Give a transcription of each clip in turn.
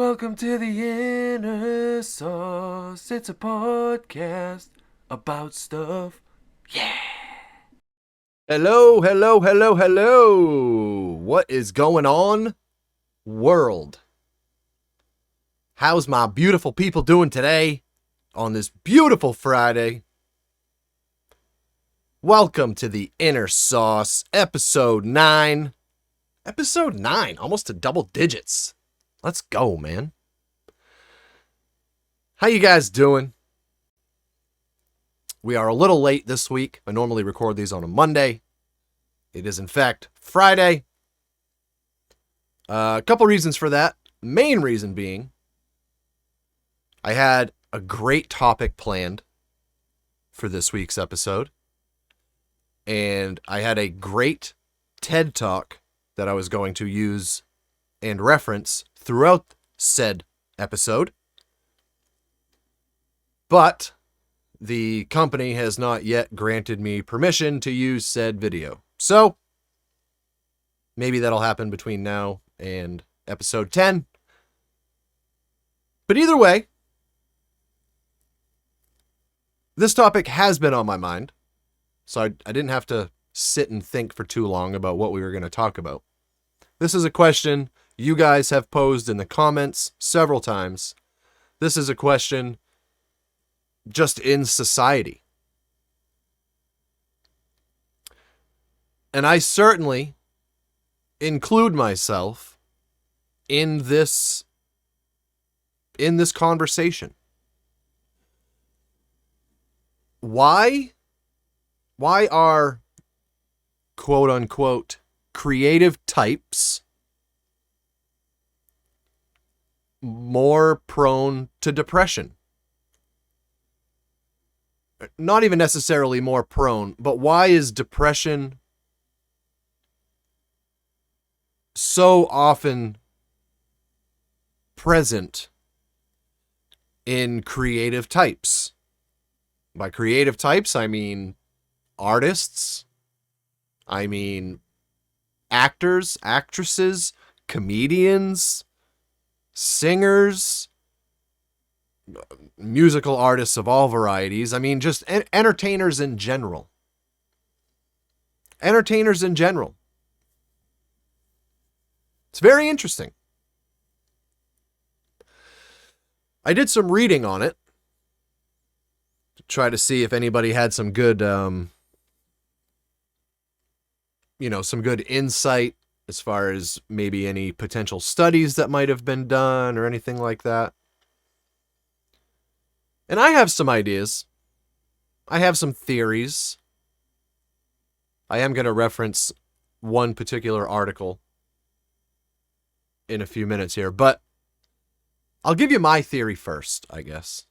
Welcome to the Inner Sauce. It's a podcast about stuff. Yeah. Hello, hello, hello, hello. What is going on, world? How's my beautiful people doing today on this beautiful Friday? Welcome to the Inner Sauce, episode 9. Episode 9, almost to double digits. Let's go, man. How you guys doing? We are a little late this week. I normally record these on a Monday. It is, in fact, Friday. A couple reasons for that. Main reason being, I had a great topic planned for this week's episode. And I had a great TED Talk that I was going to use and reference throughout said episode. But the company has not yet granted me permission to use said video. So, maybe that'll happen between now and episode 10. But either way, this topic has been on my mind. So I didn't have to sit and think for too long about what we were going to talk about. This is a question you guys have posed in the comments several times. This is a question just in society. And I certainly include myself in this conversation. Why are quote unquote creative types more prone to depression? Not even necessarily more prone, but why is depression so often present in creative types? By creative types, I mean artists, I mean actors, actresses, comedians, singers, musical artists of all varieties. I mean, just entertainers in general. Entertainers in general. It's very interesting. I did some reading on it to try to see if anybody had some good, some good insight as far as maybe any potential studies that might have been done or anything like that. And I have some ideas. I have some theories. I am going to reference one particular article in a few minutes here, but I'll give you my theory first, I guess.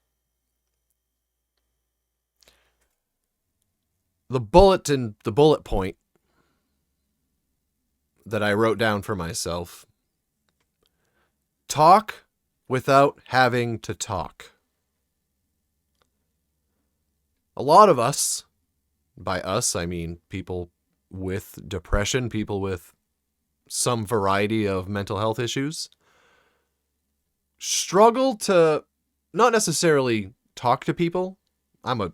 The bullet point that I wrote down for myself: talk without having to talk. A lot of us, by us, I mean people with depression, people with some variety of mental health issues, struggle to not necessarily talk to people. I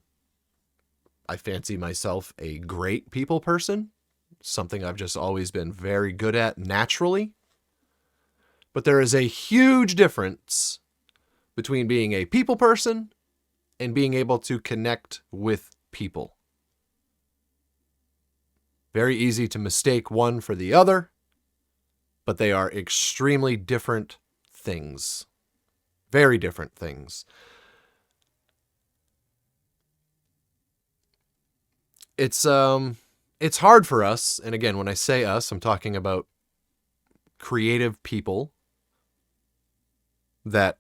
fancy myself a great people person, something I've just always been very good at naturally. But there is a huge difference between being a people person and being able to connect with people. Very easy to mistake one for the other, but they are extremely different things. Very different things. It's hard for us, and again, when I say us, I'm talking about creative people that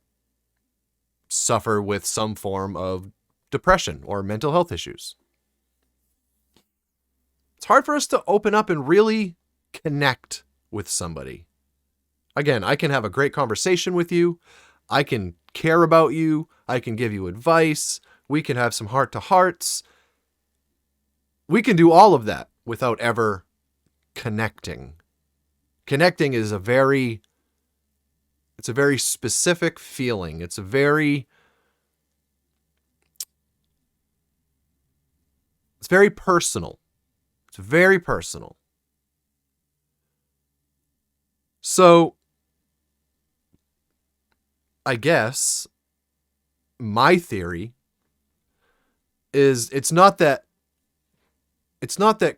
suffer with some form of depression or mental health issues. It's hard for us to open up and really connect with somebody. Again, I can have a great conversation with you. I can care about you. I can give you advice. We can have some heart-to-hearts. We can do all of that without ever connecting. Connecting is a very It's a very specific feeling. It's very personal. It's very personal. So, I guess my theory is it's not that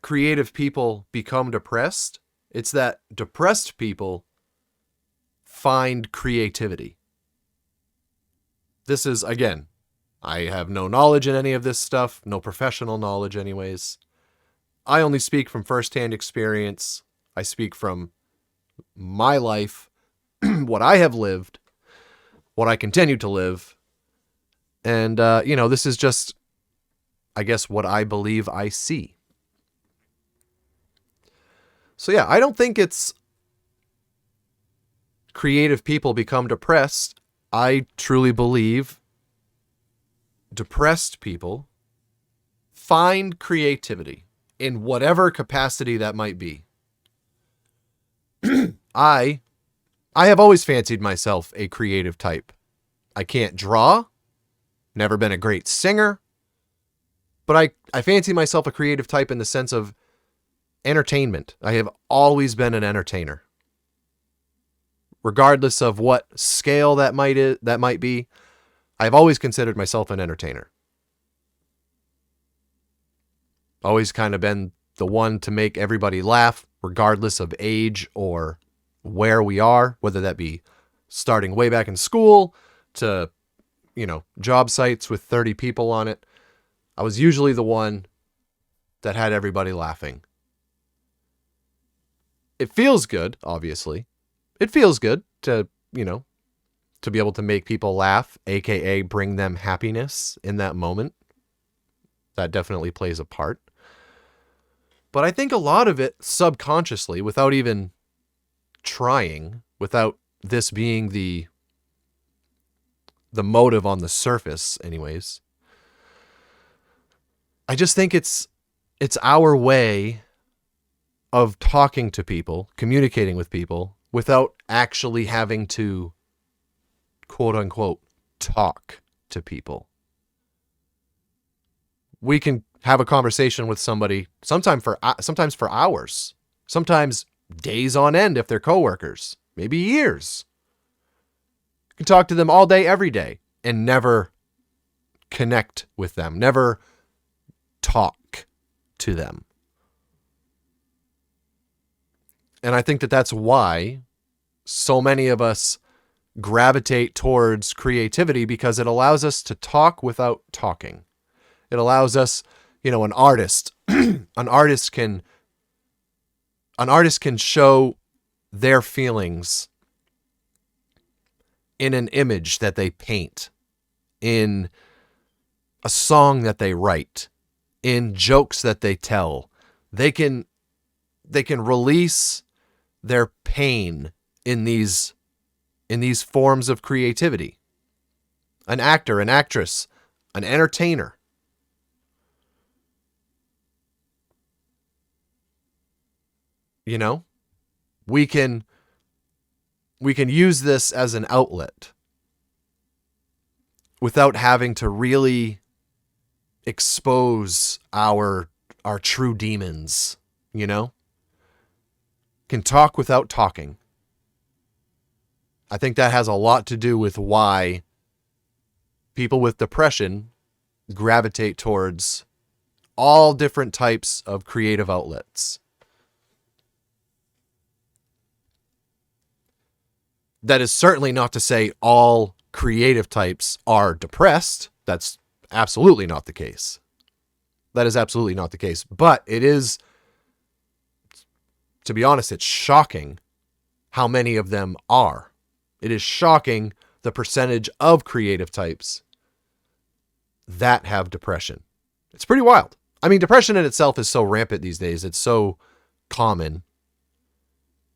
creative people become depressed. It's that depressed people find creativity. This is, again, I have no knowledge in any of this stuff, no professional knowledge anyways. I only speak from firsthand experience. I speak from my life, what I have lived, what I continue to live. And, this is just, I guess, what I believe I see. So yeah, I don't think it's creative people become depressed. I truly believe depressed people find creativity in whatever capacity that might be. I have always fancied myself a creative type. I can't draw, never been a great singer, but I fancy myself a creative type in the sense of entertainment. I have always been an entertainer. Regardless of what scale that might be, I've always considered myself an entertainer. Always kind of been the one to make everybody laugh, regardless of age or where we are, whether that be starting way back in school to, job sites with 30 people on it. I was usually the one that had everybody laughing. It feels good, obviously. It feels good to, to be able to make people laugh, aka bring them happiness in that moment. That definitely plays a part. But I think a lot of it subconsciously, without even trying, without this being the motive on the surface anyways, I just think it's our way of talking to people, communicating with people, without actually having to, quote unquote, talk to people. We can have a conversation with somebody sometimes for hours, sometimes days on end if they're coworkers, maybe years. You can talk to them all day, every day, and never connect with them, never talk to them. And I think that that's why so many of us gravitate towards creativity, because it allows us to talk without talking. It allows us, an artist, an artist can show their feelings in an image that they paint, in a song that they write, in jokes that they tell. They can release their pain in these forms of creativity. An actor, an actress, an entertainer. We can use this as an outlet without having to really expose our true demons, Can talk without talking. I think that has a lot to do with why people with depression gravitate towards all different types of creative outlets. That is certainly not to say all creative types are depressed. That's absolutely not the case. That is absolutely not the case. But it is, to be honest, it's shocking how many of them are. It is shocking the percentage of creative types that have depression. It's pretty wild. I mean, depression in itself is so rampant these days. It's so common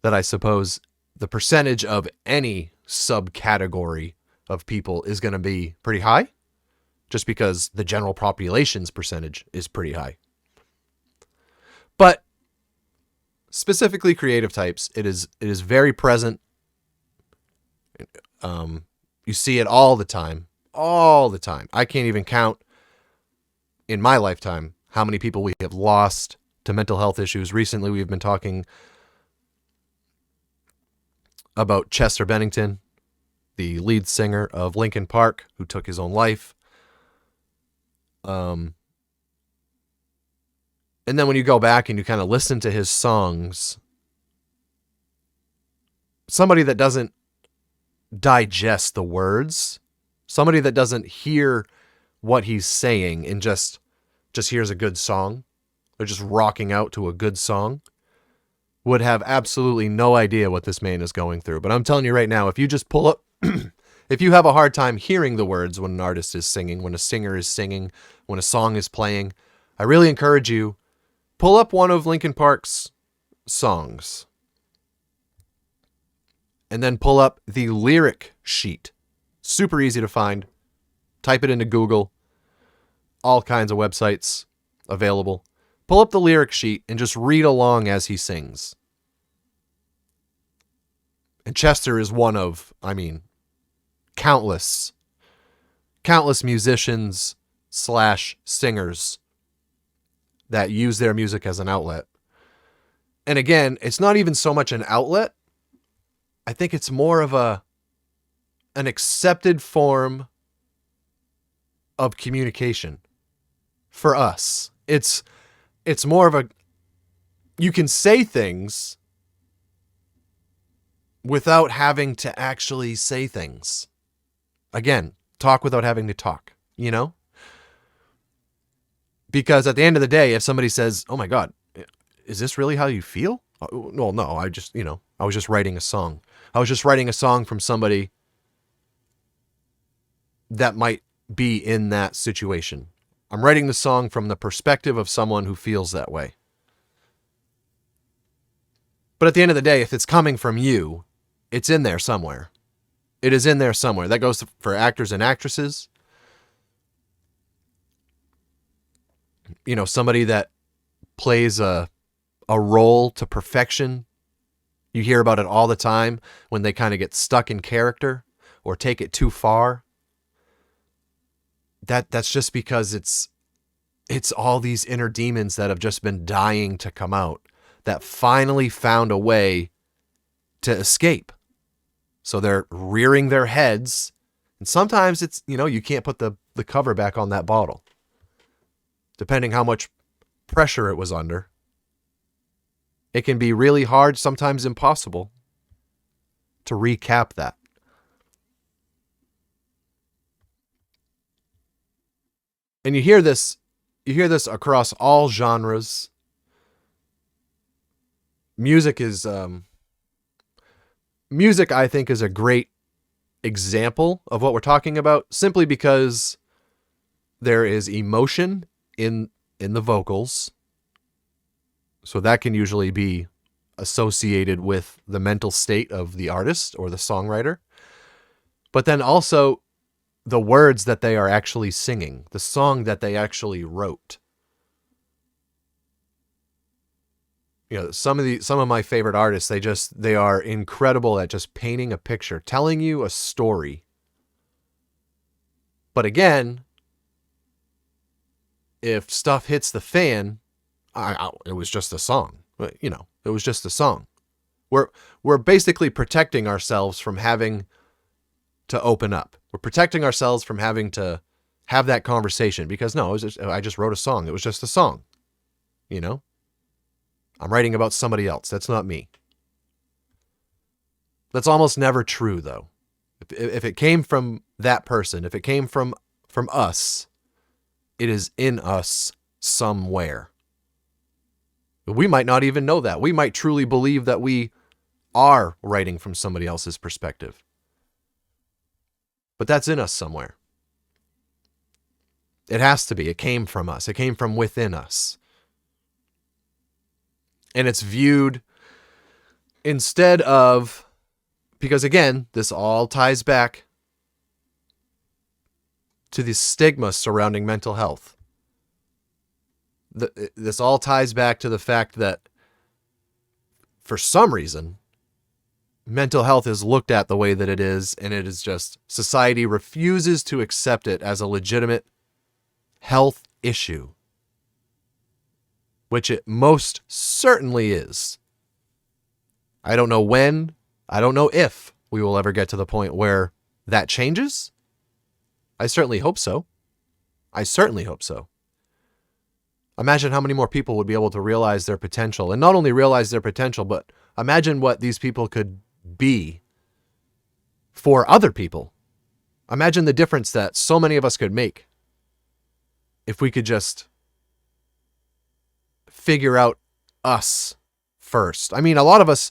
that I suppose the percentage of any subcategory of people is going to be pretty high, just because the general population's percentage is pretty high. But specifically creative types, it is very present You see it all the time. All the time. I can't even count in my lifetime how many people we have lost to mental health issues. Recently, we've been talking about Chester Bennington, the lead singer of Linkin Park, who took his own life. And then when you go back and you kind of listen to his songs, somebody that doesn't digest the words, somebody that doesn't hear what he's saying and just hears a good song, they're just rocking out to a good song, would have absolutely no idea what this man is going through. But I'm telling you right now, if you just pull up, if you have a hard time hearing the words when an artist is singing, when a singer is singing, when a song is playing, I really encourage you, pull up one of Linkin Park's songs and then pull up the lyric sheet. Super easy to find. Type it into Google. All kinds of websites available. Pull up the lyric sheet and just read along as he sings. And Chester is one of, countless musicians / singers that use their music as an outlet. And again, it's not even so much an outlet. I think it's more of an accepted form of communication for us. It's more of you can say things without having to actually say things. Again, talk without having to talk, Because at the end of the day, if somebody says, "Oh my God, is this really how you feel?" Well, no, I was just writing a song. I was just writing a song from somebody that might be in that situation. I'm writing the song from the perspective of someone who feels that way. But at the end of the day, if it's coming from you, it's in there somewhere. It is in there somewhere. That goes for actors and actresses. Somebody that plays a role to perfection. You hear about it all the time when they kind of get stuck in character or take it too far. That's just because it's all these inner demons that have just been dying to come out that finally found a way to escape. So they're rearing their heads, and sometimes it's, you can't put the cover back on that bottle, depending how much pressure it was under. It can be really hard, sometimes impossible, to recap that. And you hear this across all genres. Music, I think, is a great example of what we're talking about, simply because there is emotion in the vocals. So that can usually be associated with the mental state of the artist or the songwriter. But then also the words that they are actually singing, the song that they actually wrote. Some of my favorite artists, they are incredible at just painting a picture, telling you a story. But again, if stuff hits the fan, it was just a song. It was just a song. We're basically protecting ourselves from having to open up. We're protecting ourselves from having to have that conversation because I just wrote a song. It was just a song. I'm writing about somebody else. That's not me. That's almost never true, though. If it came from that person, if it came from us, it is in us somewhere. We might not even know that. We might truly believe that we are writing from somebody else's perspective. But that's in us somewhere. It has to be. It came from us. It came from within us. And it's viewed instead of, because again, this all ties back to the stigma surrounding mental health. This all ties back to the fact that for some reason, mental health is looked at the way that it is, and it is just society refuses to accept it as a legitimate health issue, which it most certainly is. I don't know when, I don't know if we will ever get to the point where that changes. I certainly hope so. I certainly hope so. Imagine how many more people would be able to realize their potential, and not only realize their potential, but imagine what these people could be for other people. Imagine the difference that so many of us could make if we could just figure out us first. I mean, a lot of us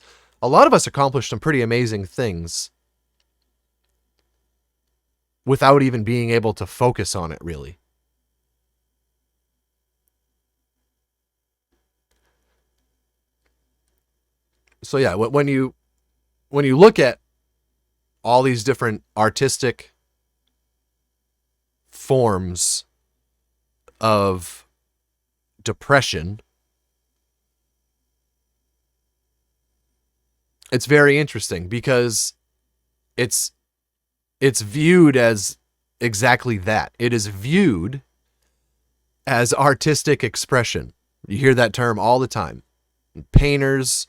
accomplished some pretty amazing things without even being able to focus on it, really. So yeah, when you look at all these different artistic forms of depression, it's very interesting because it's viewed as exactly that. It is viewed as artistic expression. You hear that term all the time. Painters,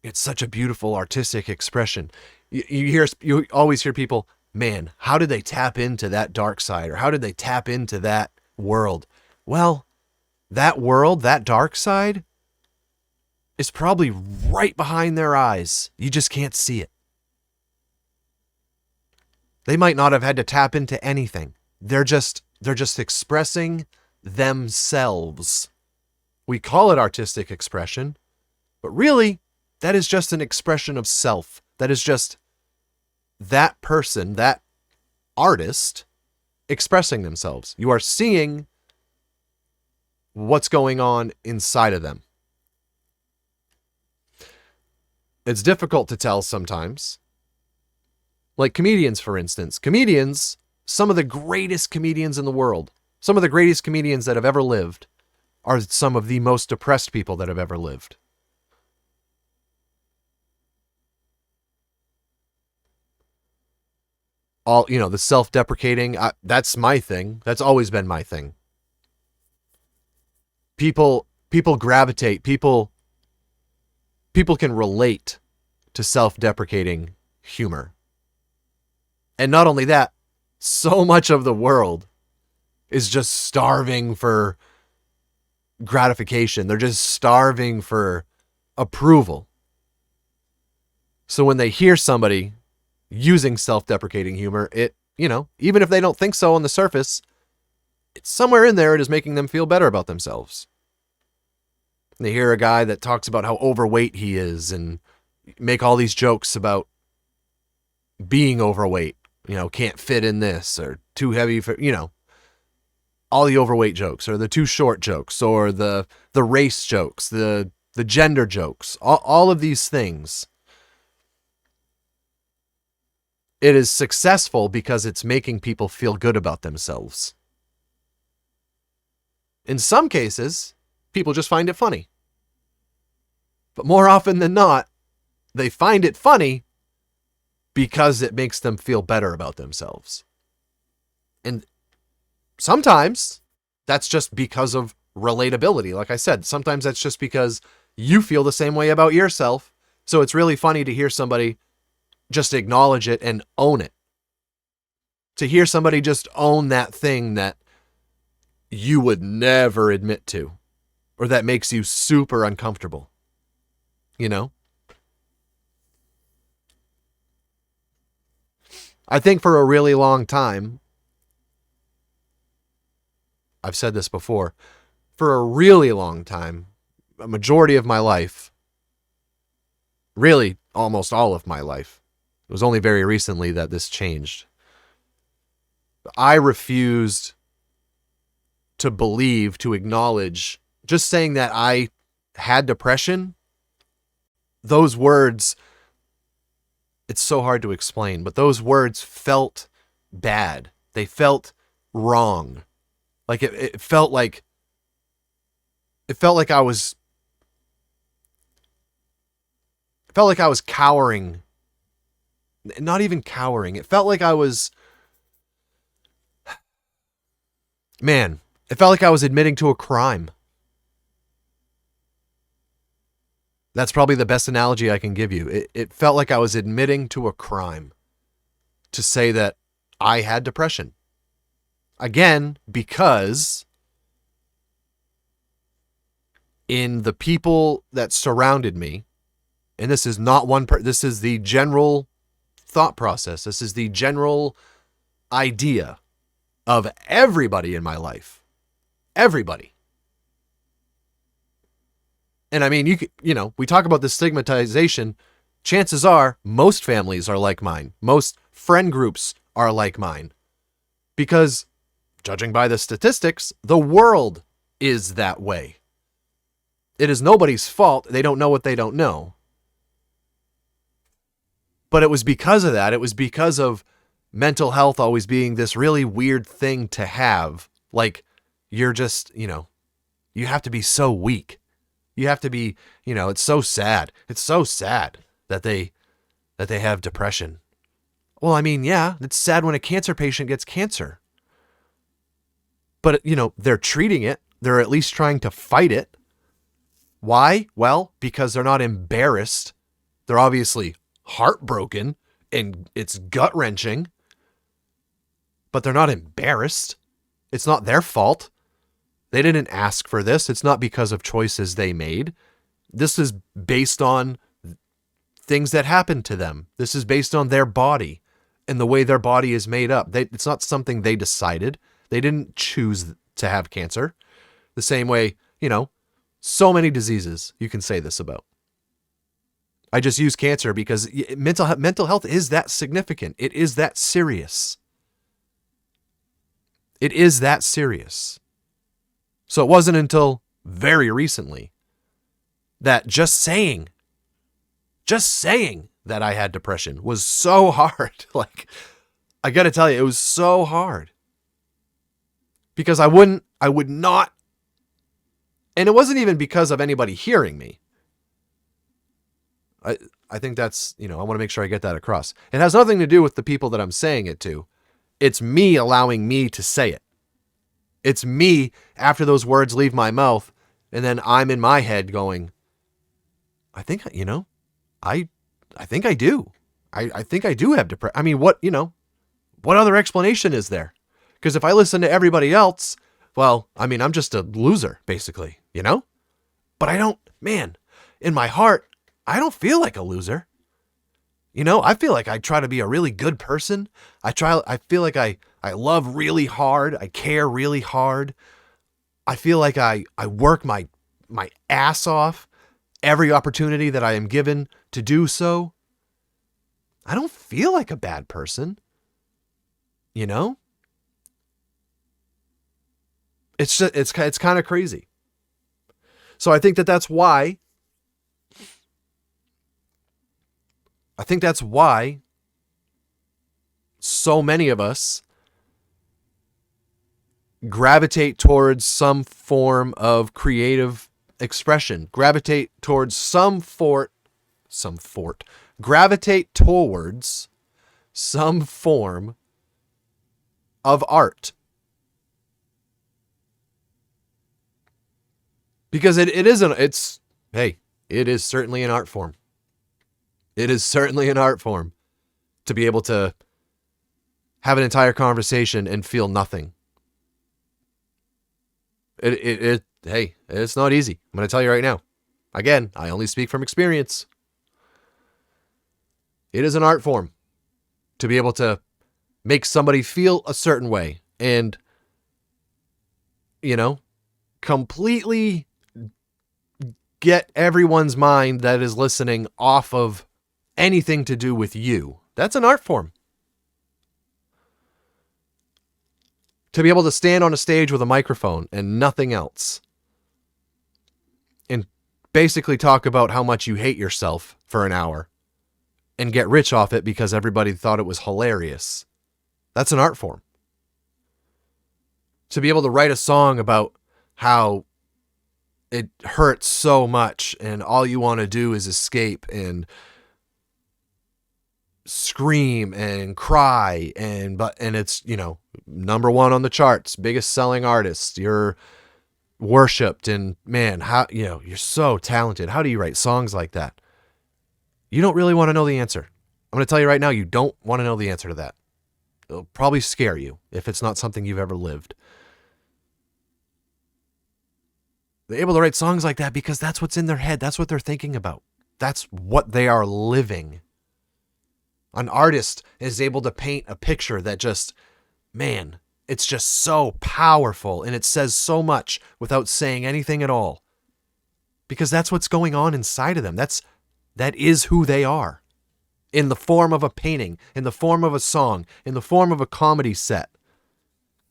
it's such a beautiful artistic expression. You always hear people, man, how did they tap into that dark side, or how did they tap into that world? Well, that world, that dark side, is probably right behind their eyes. You just can't see it. They might not have had to tap into anything. They're just expressing themselves. We call it artistic expression, but really, that is just an expression of self. That is just that person, that artist, expressing themselves. You are seeing what's going on inside of them. It's difficult to tell sometimes. Like comedians, for instance. Comedians, some of the greatest comedians in the world, some of the greatest comedians that have ever lived, are some of the most depressed people that have ever lived. All, the self-deprecating, that's my thing. That's always been my thing. People gravitate, people can relate to self-deprecating humor. And not only that, so much of the world is just starving for gratification. They're just starving for approval. So when they hear somebody using self-deprecating humor, even if they don't think so on the surface, it's somewhere in there, it is making them feel better about themselves. And they hear a guy that talks about how overweight he is and make all these jokes about being overweight, can't fit in this, or too heavy for, all the overweight jokes, or the too short jokes, or the race jokes, the gender jokes, all of these things. It is successful because it's making people feel good about themselves. In some cases, people just find it funny. But more often than not, they find it funny because it makes them feel better about themselves. And sometimes that's just because of relatability. Like I said, sometimes that's just because you feel the same way about yourself. So it's really funny to hear somebody just acknowledge it and own it. To hear somebody just own that thing that you would never admit to, or that makes you super uncomfortable. I think for a really long time, I've said this before, for a really long time, a majority of my life, really almost all of my life, it was only very recently that this changed. I refused to believe, to acknowledge, just saying that I had depression, those words, it's so hard to explain, but those words felt bad. They felt wrong. Like it felt like I was, felt like I was cowering. Not even cowering. It felt like I was, man, it felt like I was admitting to a crime. That's probably the best analogy I can give you. It felt like I was admitting to a crime to say that I had depression. Again, because in the people that surrounded me, and this is not one this is the general thought process. This is the general idea of everybody in my life. Everybody. And I mean, we talk about the stigmatization. Chances are most families are like mine. Most friend groups are like mine. Because judging by the statistics, the world is that way. It is nobody's fault. They don't know what they don't know. But it was because of that. It was because of mental health always being this really weird thing to have. Like, you're just, you have to be so weak. You have to be, it's so sad. It's so sad that they have depression. Well, I mean, yeah, it's sad when a cancer patient gets cancer. But, they're treating it. They're at least trying to fight it. Why? Well, because they're not embarrassed. They're obviously heartbroken and it's gut-wrenching. But they're not embarrassed. It's not their fault. They didn't ask for this. It's not because of choices they made. This is based on things that happened to them. This is based on their body and the way their body is made up. It's not something they decided. They didn't choose to have cancer. The same way, so many diseases you can say this about. I just use cancer because mental health is that significant. It is that serious. It is that serious. So it wasn't until very recently that just saying that I had depression was so hard. Like, I got to tell you, it was so hard. Because I would not, and it wasn't even because of anybody hearing me. I think that's, I want to make sure I get that across. It has nothing to do with the people that I'm saying it to. It's me allowing me to say it. It's me after those words leave my mouth, and then I'm in my head going, I think, I think I do. I think I do have depression. I mean, what other explanation is there? Because if I listen to everybody else, well, I mean, I'm just a loser, basically, But I don't, in my heart, I don't feel like a loser. I feel like I try to be a really good person. I feel like I love really hard. I care really hard. I feel like I work my ass off every opportunity that I am given to do so. I don't feel like a bad person. It's just, it's kind of crazy. So I think that's why so many of us gravitate towards some form of creative expression, gravitate towards gravitate towards some form of art. Because it is certainly an art form. It is certainly an art form to be able to have an entire conversation and feel nothing. It's not easy. I'm going to tell you right now. Again, I only speak from experience. It is an art form to be able to make somebody feel a certain way and, completely get everyone's mind that is listening off of anything to do with you. That's an art form. To be able to stand on a stage with a microphone and nothing else and basically talk about how much you hate yourself for an hour and get rich off it because everybody thought it was hilarious. That's an art form. To be able to write a song about how it hurts so much, and all you want to do is escape and scream and cry, and it's, number one on the charts, biggest selling artist, you're worshipped, and man, how, you're so talented. How do you write songs like that? You don't really want to know the answer. I'm going to tell you right now, you don't want to know the answer to that. It'll probably scare you if it's not something you've ever lived. They're able to write songs like that because that's what's in their head. That's what they're thinking about. That's what they are living. An artist is able to paint a picture that just, man, it's just so powerful, and it says so much without saying anything at all. Because that's what's going on inside of them. That is who they are. In the form of a painting, in the form of a song, in the form of a comedy set,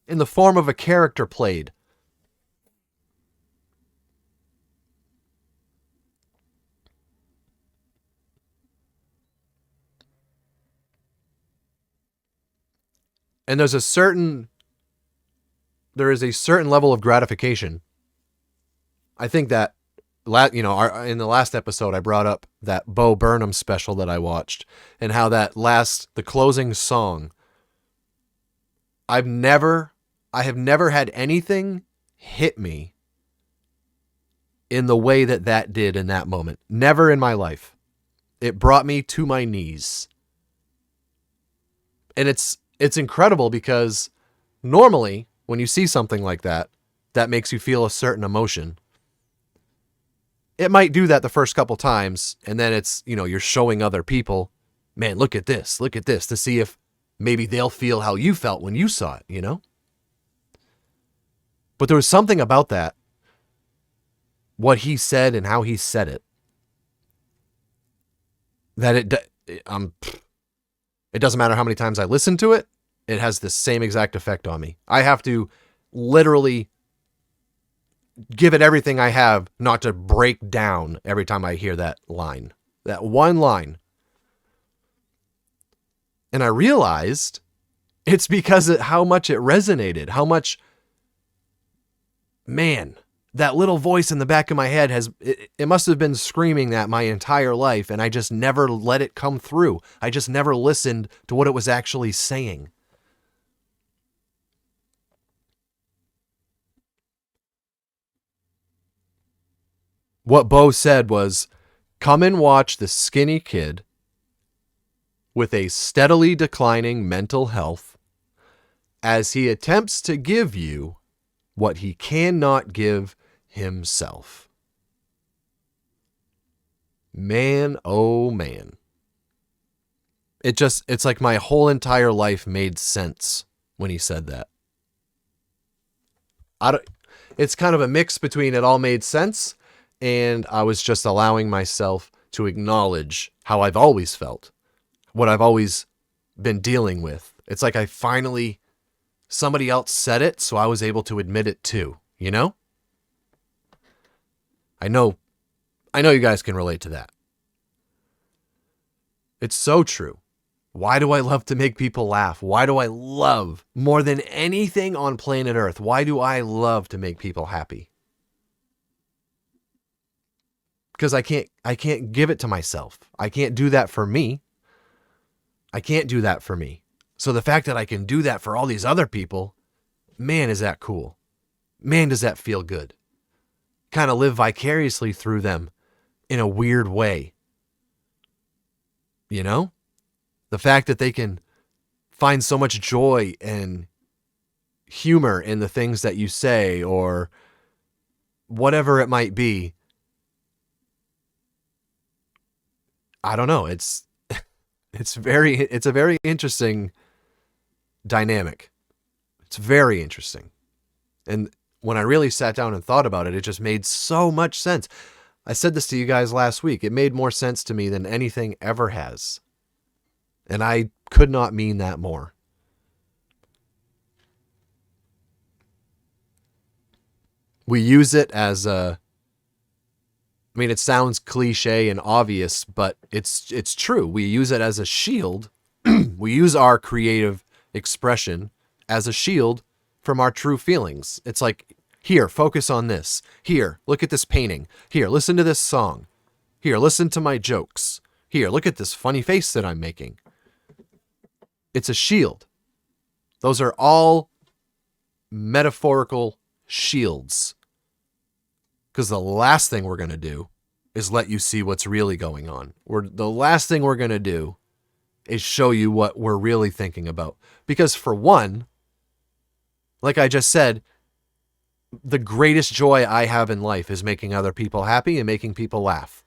in the form of a character played. And there is a certain level of gratification. I think that, in the last episode, I brought up that Bo Burnham special that I watched, and how the closing song, I have never had anything hit me in the way that did in that moment. Never in my life. It brought me to my knees. And it's incredible, because normally when you see something like that makes you feel a certain emotion, it might do that the first couple times, and then it's, you're showing other people, man, look at this, to see if maybe they'll feel how you felt when you saw it, But there was something about that, what he said and how he said it, that it doesn't matter how many times I listen to it, it has the same exact effect on me. I have to literally give it everything I have not to break down every time I hear that line. That one line. And I realized it's because of how much it resonated. How much, man, that little voice in the back of my head it must have been screaming that my entire life, and I just never let it come through. I just never listened to what it was actually saying. What Bo said was, come and watch the skinny kid with a steadily declining mental health as he attempts to give you what he cannot give himself. Man, oh man. It's like my whole entire life made sense when he said that. It's kind of a mix between it all made sense and I was just allowing myself to acknowledge how I've always felt, what I've always been dealing with. It's like somebody else said it, so I was able to admit it too, I know you guys can relate to that. It's so true. Why do I love to make people laugh? Why do I love, more than anything on planet Earth, why do I love to make people happy? Because I can't give it to myself. I can't do that for me. So the fact that I can do that for all these other people, man, is that cool. Man, does that feel good. Kind of live vicariously through them in a weird way. The fact that they can find so much joy and humor in the things that you say, or whatever it might be. I don't know. It's a very interesting dynamic. It's very interesting. And when I really sat down and thought about it, it just made so much sense. I said this to you guys last week. It made more sense to me than anything ever has. And I could not mean that more. We use it as it sounds cliche and obvious, but it's true. We use it as a shield. We use our creative expression as a shield from our true feelings. It's like Here, focus on this. Here, look at this painting. Here, listen to this song. Here, listen to my jokes. Here, look at this funny face that I'm making. It's a shield. Those are all metaphorical shields. Because the last thing we're going to do is let you see what's really going on. The last thing we're going to do is show you what we're really thinking about. Because for one, like I just said, the greatest joy I have in life is making other people happy and making people laugh.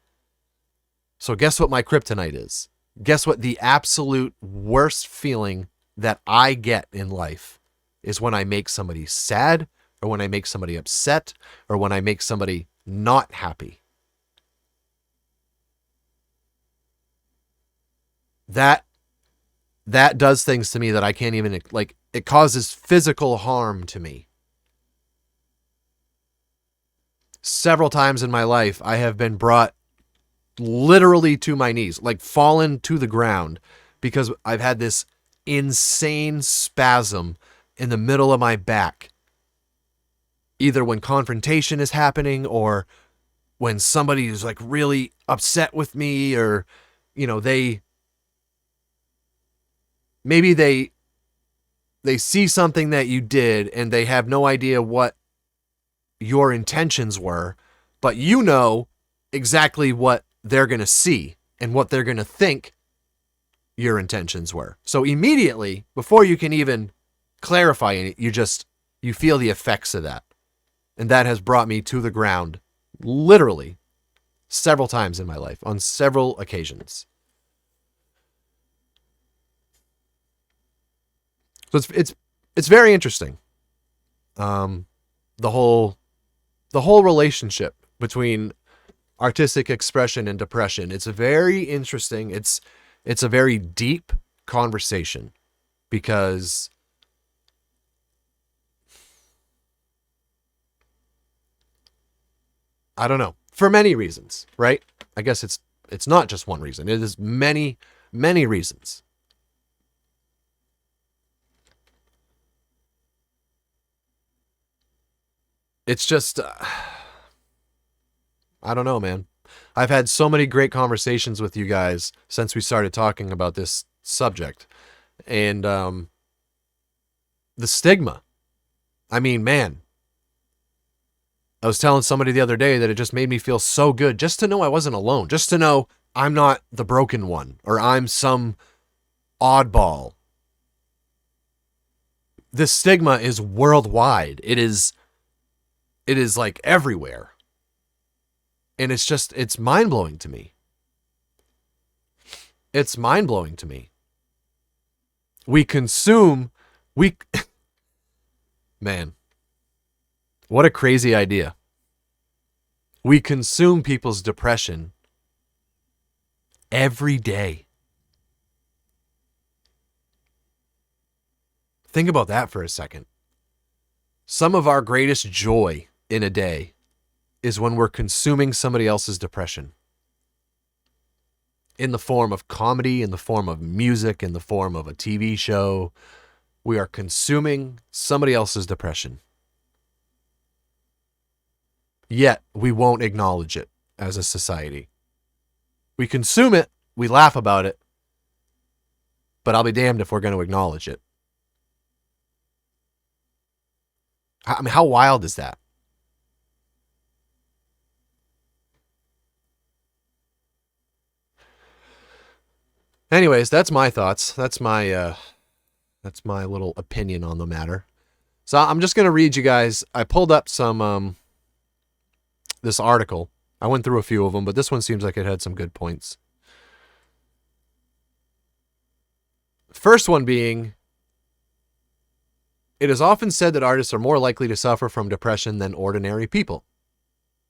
So guess what my kryptonite is? Guess what the absolute worst feeling that I get in life is when I make somebody sad, or when I make somebody upset, or when I make somebody not happy. That does things to me that I can't even, like, it causes physical harm to me. Several times in my life, I have been brought literally to my knees, like fallen to the ground, because I've had this insane spasm in the middle of my back. Either when confrontation is happening, or when somebody is like really upset with me, or, maybe they see something that you did and they have no idea what your intentions were, but you know exactly what they're going to see and what they're going to think your intentions were. So immediately, before you can even clarify it, you feel the effects of that. And that has brought me to the ground, literally, several times in my life, on several occasions. So it's very interesting. The whole relationship between artistic expression and depression. It's very interesting. It's a very deep conversation, because I don't know, for many reasons, right? I guess it's not just one reason. It is many, many reasons. It's just, I don't know, man. I've had so many great conversations with you guys since we started talking about this subject. And the stigma. I mean, man. I was telling somebody the other day that it just made me feel so good just to know I wasn't alone. Just to know I'm not the broken one, or I'm some oddball. This stigma is worldwide. It is like everywhere. And it's mind-blowing to me. It's mind-blowing to me. Man, what a crazy idea. We consume people's depression every day. Think about that for a second. Some of our greatest joy in a day is when we're consuming somebody else's depression. In the form of comedy, in the form of music, in the form of a TV show. We are consuming somebody else's depression. Yet, we won't acknowledge it as a society. We consume it, we laugh about it, but I'll be damned if we're going to acknowledge it. I mean, how wild is that? Anyways, that's my thoughts. That's my little opinion on the matter. So I'm just going to read you guys. I pulled up some this article. I went through a few of them, but this one seems like it had some good points. First one being, it is often said that artists are more likely to suffer from depression than ordinary people.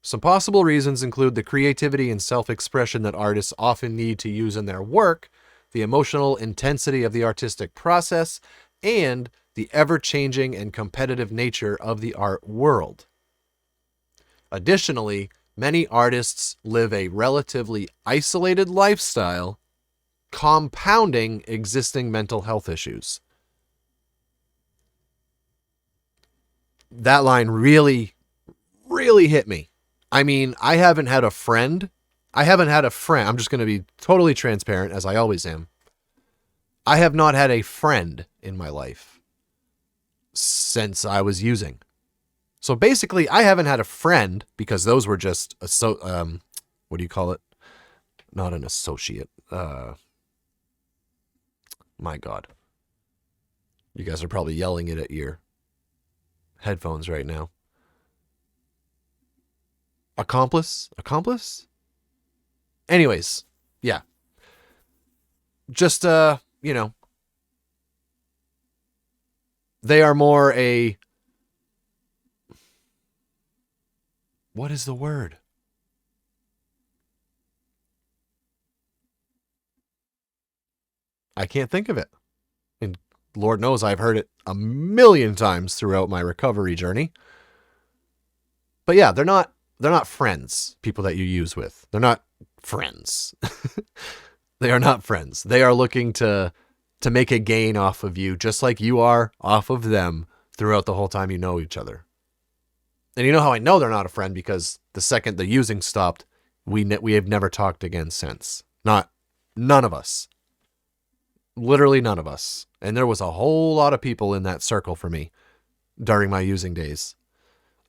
Some possible reasons include the creativity and self-expression that artists often need to use in their work, the emotional intensity of the artistic process, and the ever-changing and competitive nature of the art world. Additionally, many artists live a relatively isolated lifestyle, compounding existing mental health issues. That line really really hit me. I mean, I haven't had a friend. I'm just going to be totally transparent, as I always am. I have not had a friend in my life since I was using. So basically, I haven't had a friend because those were just what do you call it? Not an associate. My God. You guys are probably yelling it at your headphones right now. Accomplice? Anyways, yeah. Just, they are more a... What is the word? I can't think of it. And Lord knows I've heard it a million times throughout my recovery journey. But yeah, they're not friends, people that you use with. They're not friends. They are not friends. They are looking to make a gain off of you, just like you are off of them throughout the whole time you know each other. And you know how I know they're not a friend? Because the second the using stopped, we have never talked again since. None of us. Literally none of us. And there was a whole lot of people in that circle for me during my using days.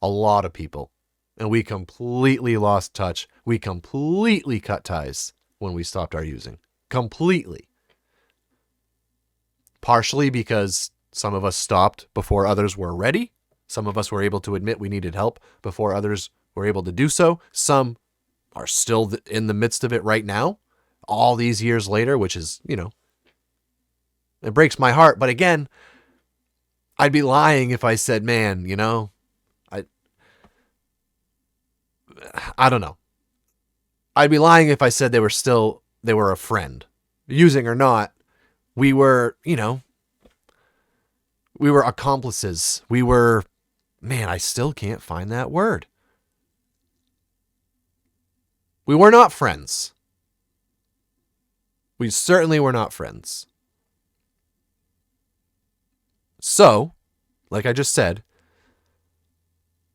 A lot of people. And we completely lost touch. We completely cut ties when we stopped our using. Completely. Partially because some of us stopped before others were ready. Some of us were able to admit we needed help before others were able to do so. Some are still in the midst of it right now, all these years later, which is, it breaks my heart. But again, I'd be lying if I said, man, I don't know. I'd be lying if I said they were a friend. Using or not, we were accomplices. I still can't find that word. We were not friends. We certainly were not friends. So, like I just said,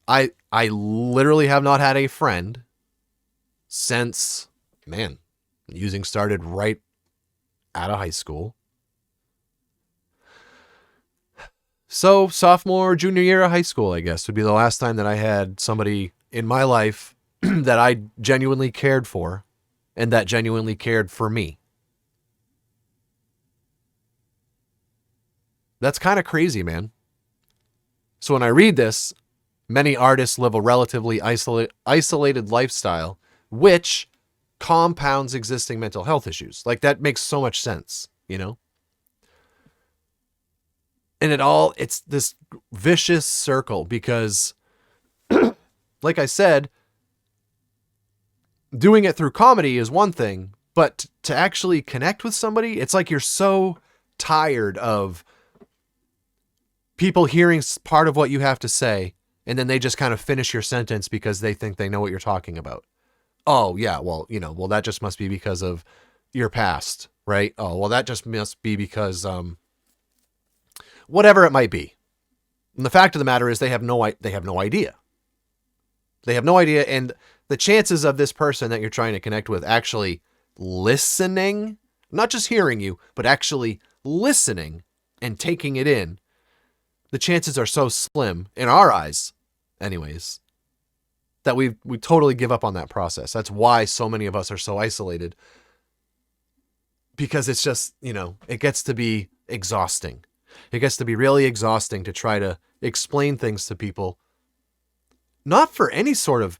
I literally have not had a friend since, using started right out of high school. So sophomore, junior year of high school, I guess, would be the last time that I had somebody in my life that I genuinely cared for and that genuinely cared for me. That's kind of crazy, man. So when I read this, many artists live a relatively isolated lifestyle, which compounds existing mental health issues. Like, that makes so much sense, And it's this vicious circle because, like I said, doing it through comedy is one thing, but to actually connect with somebody, it's like you're so tired of people hearing part of what you have to say, and then they just kind of finish your sentence because they think they know what you're talking about. Oh, yeah, well, that just must be because of your past, right? Oh, well, that just must be because, whatever it might be. And the fact of the matter is they have no idea. They have no idea, and the chances of this person that you're trying to connect with actually listening, not just hearing you, but actually listening and taking it in, the chances are so slim, in our eyes anyways, that we totally give up on that process. That's why so many of us are so isolated, because it's just, it gets to be exhausting. It gets to be really exhausting to try to explain things to people, not for any sort of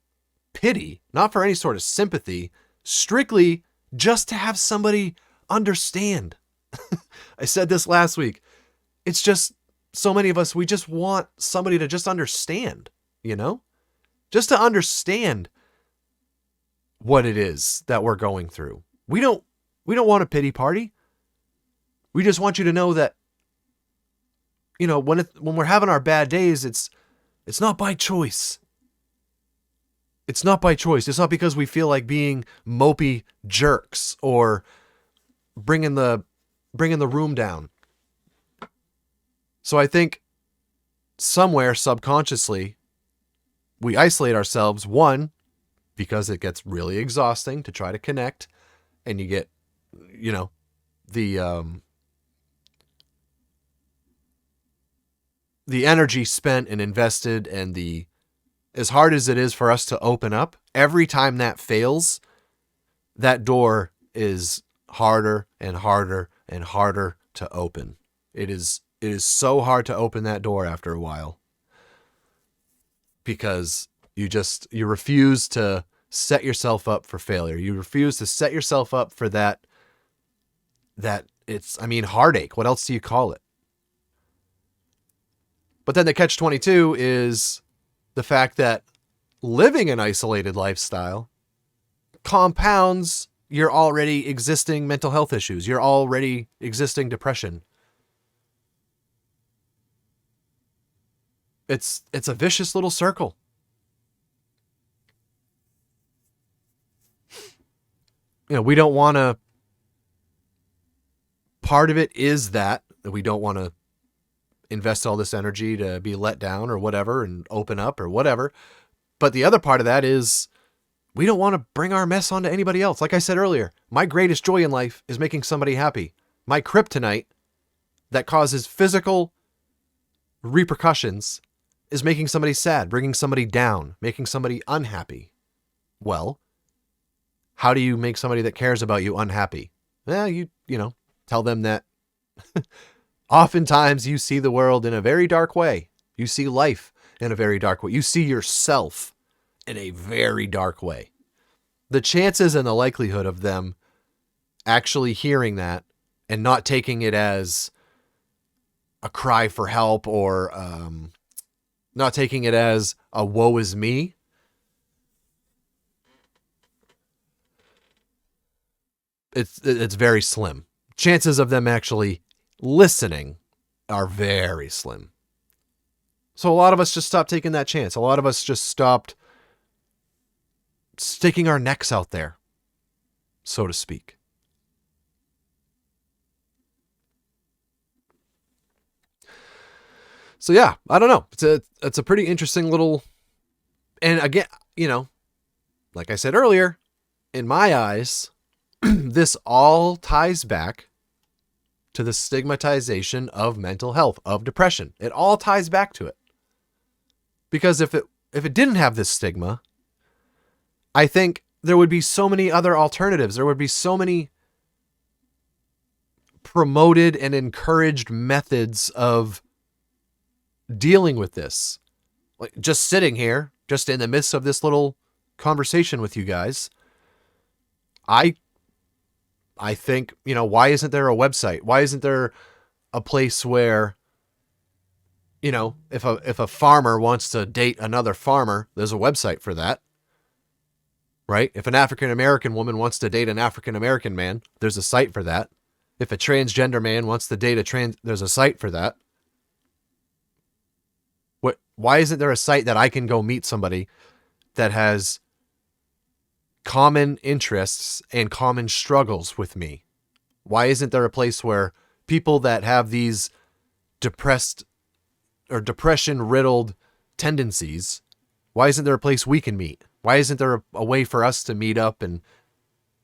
pity, not for any sort of sympathy, strictly just to have somebody understand. I said this last week. It's just, so many of us, we just want somebody to just understand, just to understand what it is that we're going through. We don't want a pity party. We just want you to know that, when we're having our bad days, it's not by choice. It's not by choice. It's not because we feel like being mopey jerks or bringing the room down. So I think somewhere subconsciously, we isolate ourselves, one, because it gets really exhausting to try to connect, and you get, the energy spent and invested, and as hard as it is for us to open up, every time that fails, that door is harder and harder and harder to open. It is so hard to open that door after a while, because you refuse to set yourself up for failure. You refuse to set yourself up for that heartache. What else do you call it? But then the catch-22 is the fact that living an isolated lifestyle compounds your already existing mental health issues, your already existing depression. It's a vicious little circle. We don't want to. Part of it is that we don't want to invest all this energy to be let down or whatever and open up or whatever. But the other part of that is we don't want to bring our mess onto anybody else. Like I said earlier, my greatest joy in life is making somebody happy. My kryptonite that causes physical repercussions is making somebody sad, bringing somebody down, making somebody unhappy. Well, how do you make somebody that cares about you unhappy? Well, you tell them that oftentimes you see the world in a very dark way. You see life in a very dark way. You see yourself in a very dark way. The chances and the likelihood of them actually hearing that and not taking it as a cry for help or not taking it as a woe is me, it's very slim. Chances of them actually listening are very slim. So a lot of us just stopped taking that chance. A lot of us just stopped sticking our necks out there, so to speak. So yeah, I don't know. It's a pretty interesting little, and again, like I said earlier, in my eyes, this all ties back to the stigmatization of mental health, of depression. It all ties back to it. Because if it didn't have this stigma, I think there would be so many other alternatives. There would be so many promoted and encouraged methods of dealing with this. Like just sitting here, just in the midst of this little conversation with you guys, I think, why isn't there a website? Why isn't there a place where, if a farmer wants to date another farmer, there's a website for that, right? If an African-American woman wants to date an African-American man, there's a site for that. If a transgender man wants to date there's a site for that. Why isn't there a site that I can go meet somebody that has common interests and common struggles with me? Why isn't there a place where people that have these depressed or depression-riddled tendencies, why isn't there a place we can meet? Why isn't there a way for us to meet up? And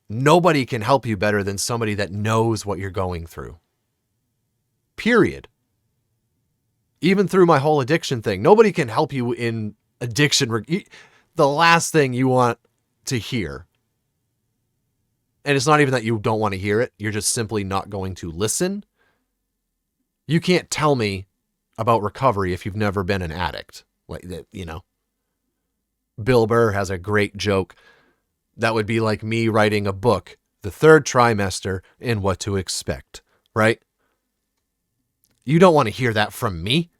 nobody can help you better than somebody that knows what you're going through. Period. Even through my whole addiction thing, nobody can help you in addiction. The last thing you want to hear, and it's not even that you don't want to hear it, you're just simply not going to listen. You can't tell me about recovery if you've never been an addict. Like that, Bill Burr has a great joke that would be like me writing a book, the third trimester, in what to expect, right? You don't want to hear that from me.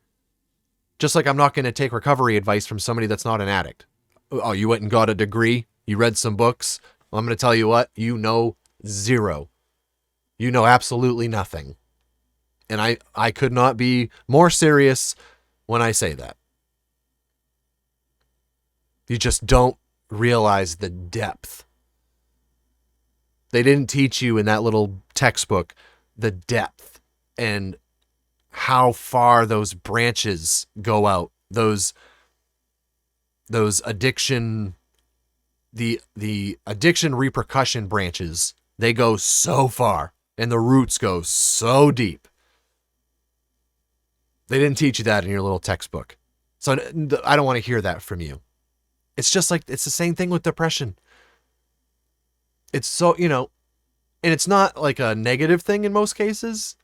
Just like I'm not going to take recovery advice from somebody that's not an addict. Oh, you went and got a degree? You read some books? Well, I'm going to tell you what, you know zero. You know absolutely nothing. And I could not be more serious when I say that. You just don't realize the depth. They didn't teach you in that little textbook the depth and how far those branches go out, those those addiction, the addiction repercussion branches, they go so far and the roots go so deep. They didn't teach you that in your little textbook. So I don't want to hear that from you. It's just like, it's the same thing with depression. It's so, and it's not like a negative thing in most cases.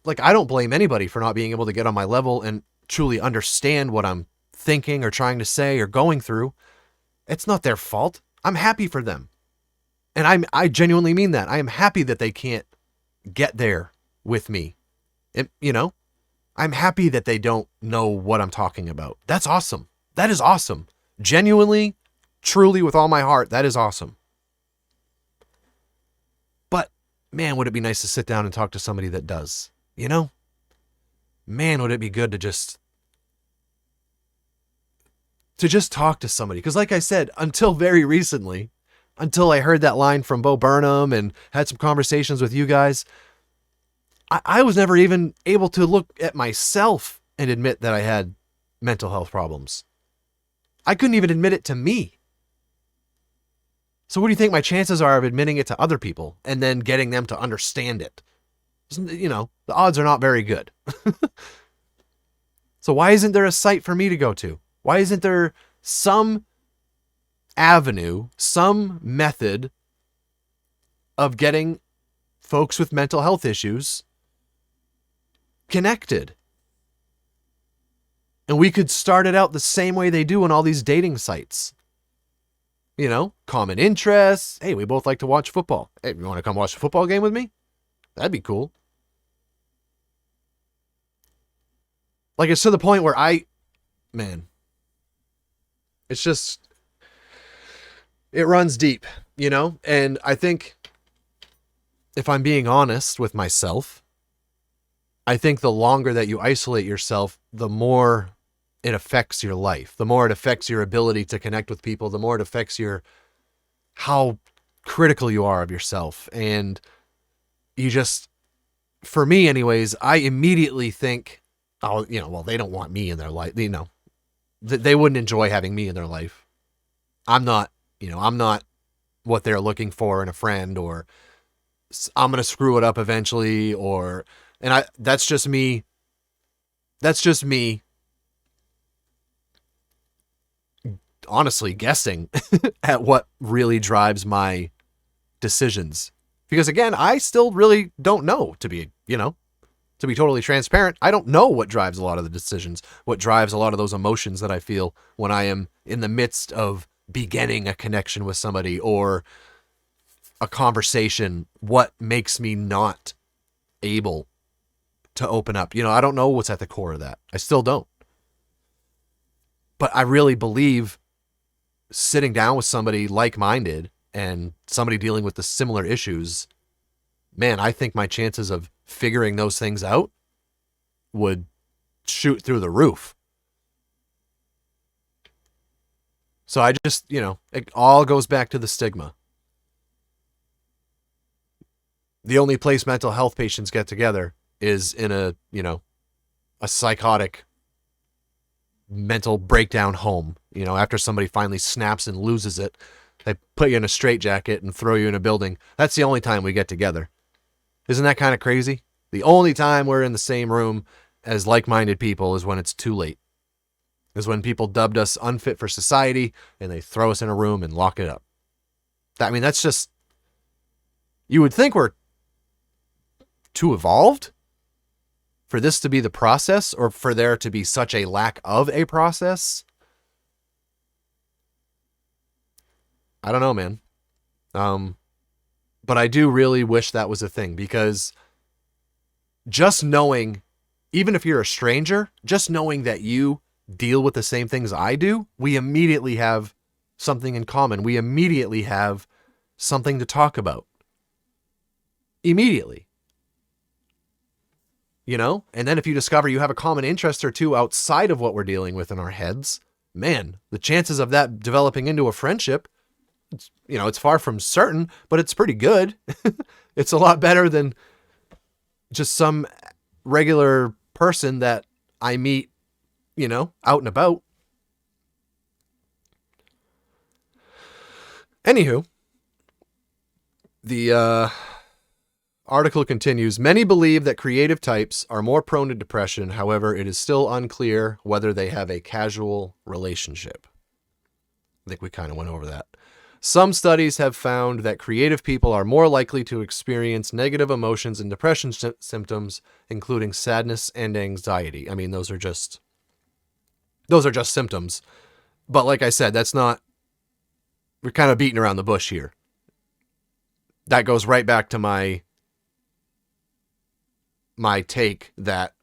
Like, I don't blame anybody for not being able to get on my level and truly understand what I'm thinking or trying to say or going through. It's not their fault. I'm happy for them. And I genuinely mean that. I am happy that they can't get there with me. I'm happy that they don't know what I'm talking about. That's awesome. That is awesome. Genuinely, truly, with all my heart, that is awesome. But, man, would it be nice to sit down and talk to somebody that does, Man, would it be good to just talk to somebody. Because like I said, until very recently, until I heard that line from Bo Burnham and had some conversations with you guys, I was never even able to look at myself and admit that I had mental health problems. I couldn't even admit it to me. So what do you think my chances are of admitting it to other people and then getting them to understand it? The odds are not very good. So why isn't there a site for me to go to? Why isn't there some avenue, some method of getting folks with mental health issues connected? And we could start it out the same way they do on all these dating sites. Common interests. Hey, we both like to watch football. Hey, you want to come watch a football game with me? That'd be cool. Like, it's to the point where it's just, it runs deep, And I think, if I'm being honest with myself, I think the longer that you isolate yourself, the more it affects your life, the more it affects your ability to connect with people, the more it affects how critical you are of yourself. And you just, for me anyways, I immediately think, they don't want me in their life. They wouldn't enjoy having me in their life. I'm not what they're looking for in a friend, or I'm going to screw it up eventually, that's just me. That's just me honestly guessing at what really drives my decisions. Because again, I still really don't know, to be totally transparent. I don't know what drives a lot of the decisions, what drives a lot of those emotions that I feel when I am in the midst of beginning a connection with somebody or a conversation. What makes me not able to open up? I don't know what's at the core of that. I still don't. But I really believe sitting down with somebody like-minded and somebody dealing with the similar issues, man, I think my chances of figuring those things out would shoot through the roof. So I just, it all goes back to the stigma. The only place mental health patients get together is in a psychotic mental breakdown home. After somebody finally snaps and loses it, they put you in a straitjacket and throw you in a building. That's the only time we get together. Isn't that kind of crazy? The only time we're in the same room as like-minded people is when it's too late. Is when people dubbed us unfit for society and they throw us in a room and lock it up. That's just, you would think we're too evolved for this to be the process, or for there to be such a lack of a process. I don't know, man. But I do really wish that was a thing, because just knowing, even if you're a stranger, just knowing that you deal with the same things I do, we immediately have something in common. We immediately have something to talk about. Immediately. And then if you discover you have a common interest or two outside of what we're dealing with in our heads, man, the chances of that developing into a friendship, it's far from certain, but it's pretty good. It's a lot better than just some regular person that I meet, out and about. Anywho, the article continues. Many believe that creative types are more prone to depression. However, it is still unclear whether they have a causal relationship. I think we kind of went over that. Some studies have found that creative people are more likely to experience negative emotions and depression symptoms, including sadness and anxiety. I mean, those are just symptoms. But like I said, we're kind of beating around the bush here. That goes right back to my take that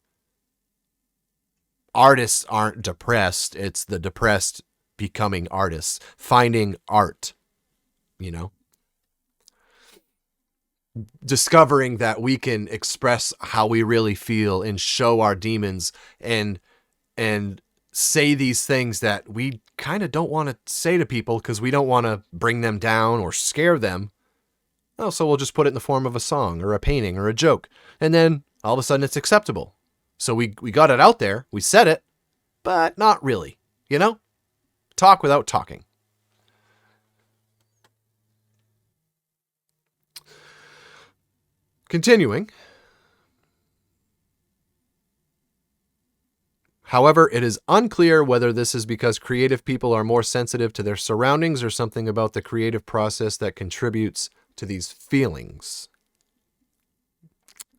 artists aren't depressed. It's the depressed becoming artists, finding art, discovering that we can express how we really feel and show our demons and say these things that we kind of don't want to say to people because we don't want to bring them down or scare them. Oh, so we'll just put it in the form of a song or a painting or a joke. And then all of a sudden it's acceptable. So we got it out there. We said it, but not really, Talk without talking. Continuing. However, it is unclear whether this is because creative people are more sensitive to their surroundings or something about the creative process that contributes to these feelings.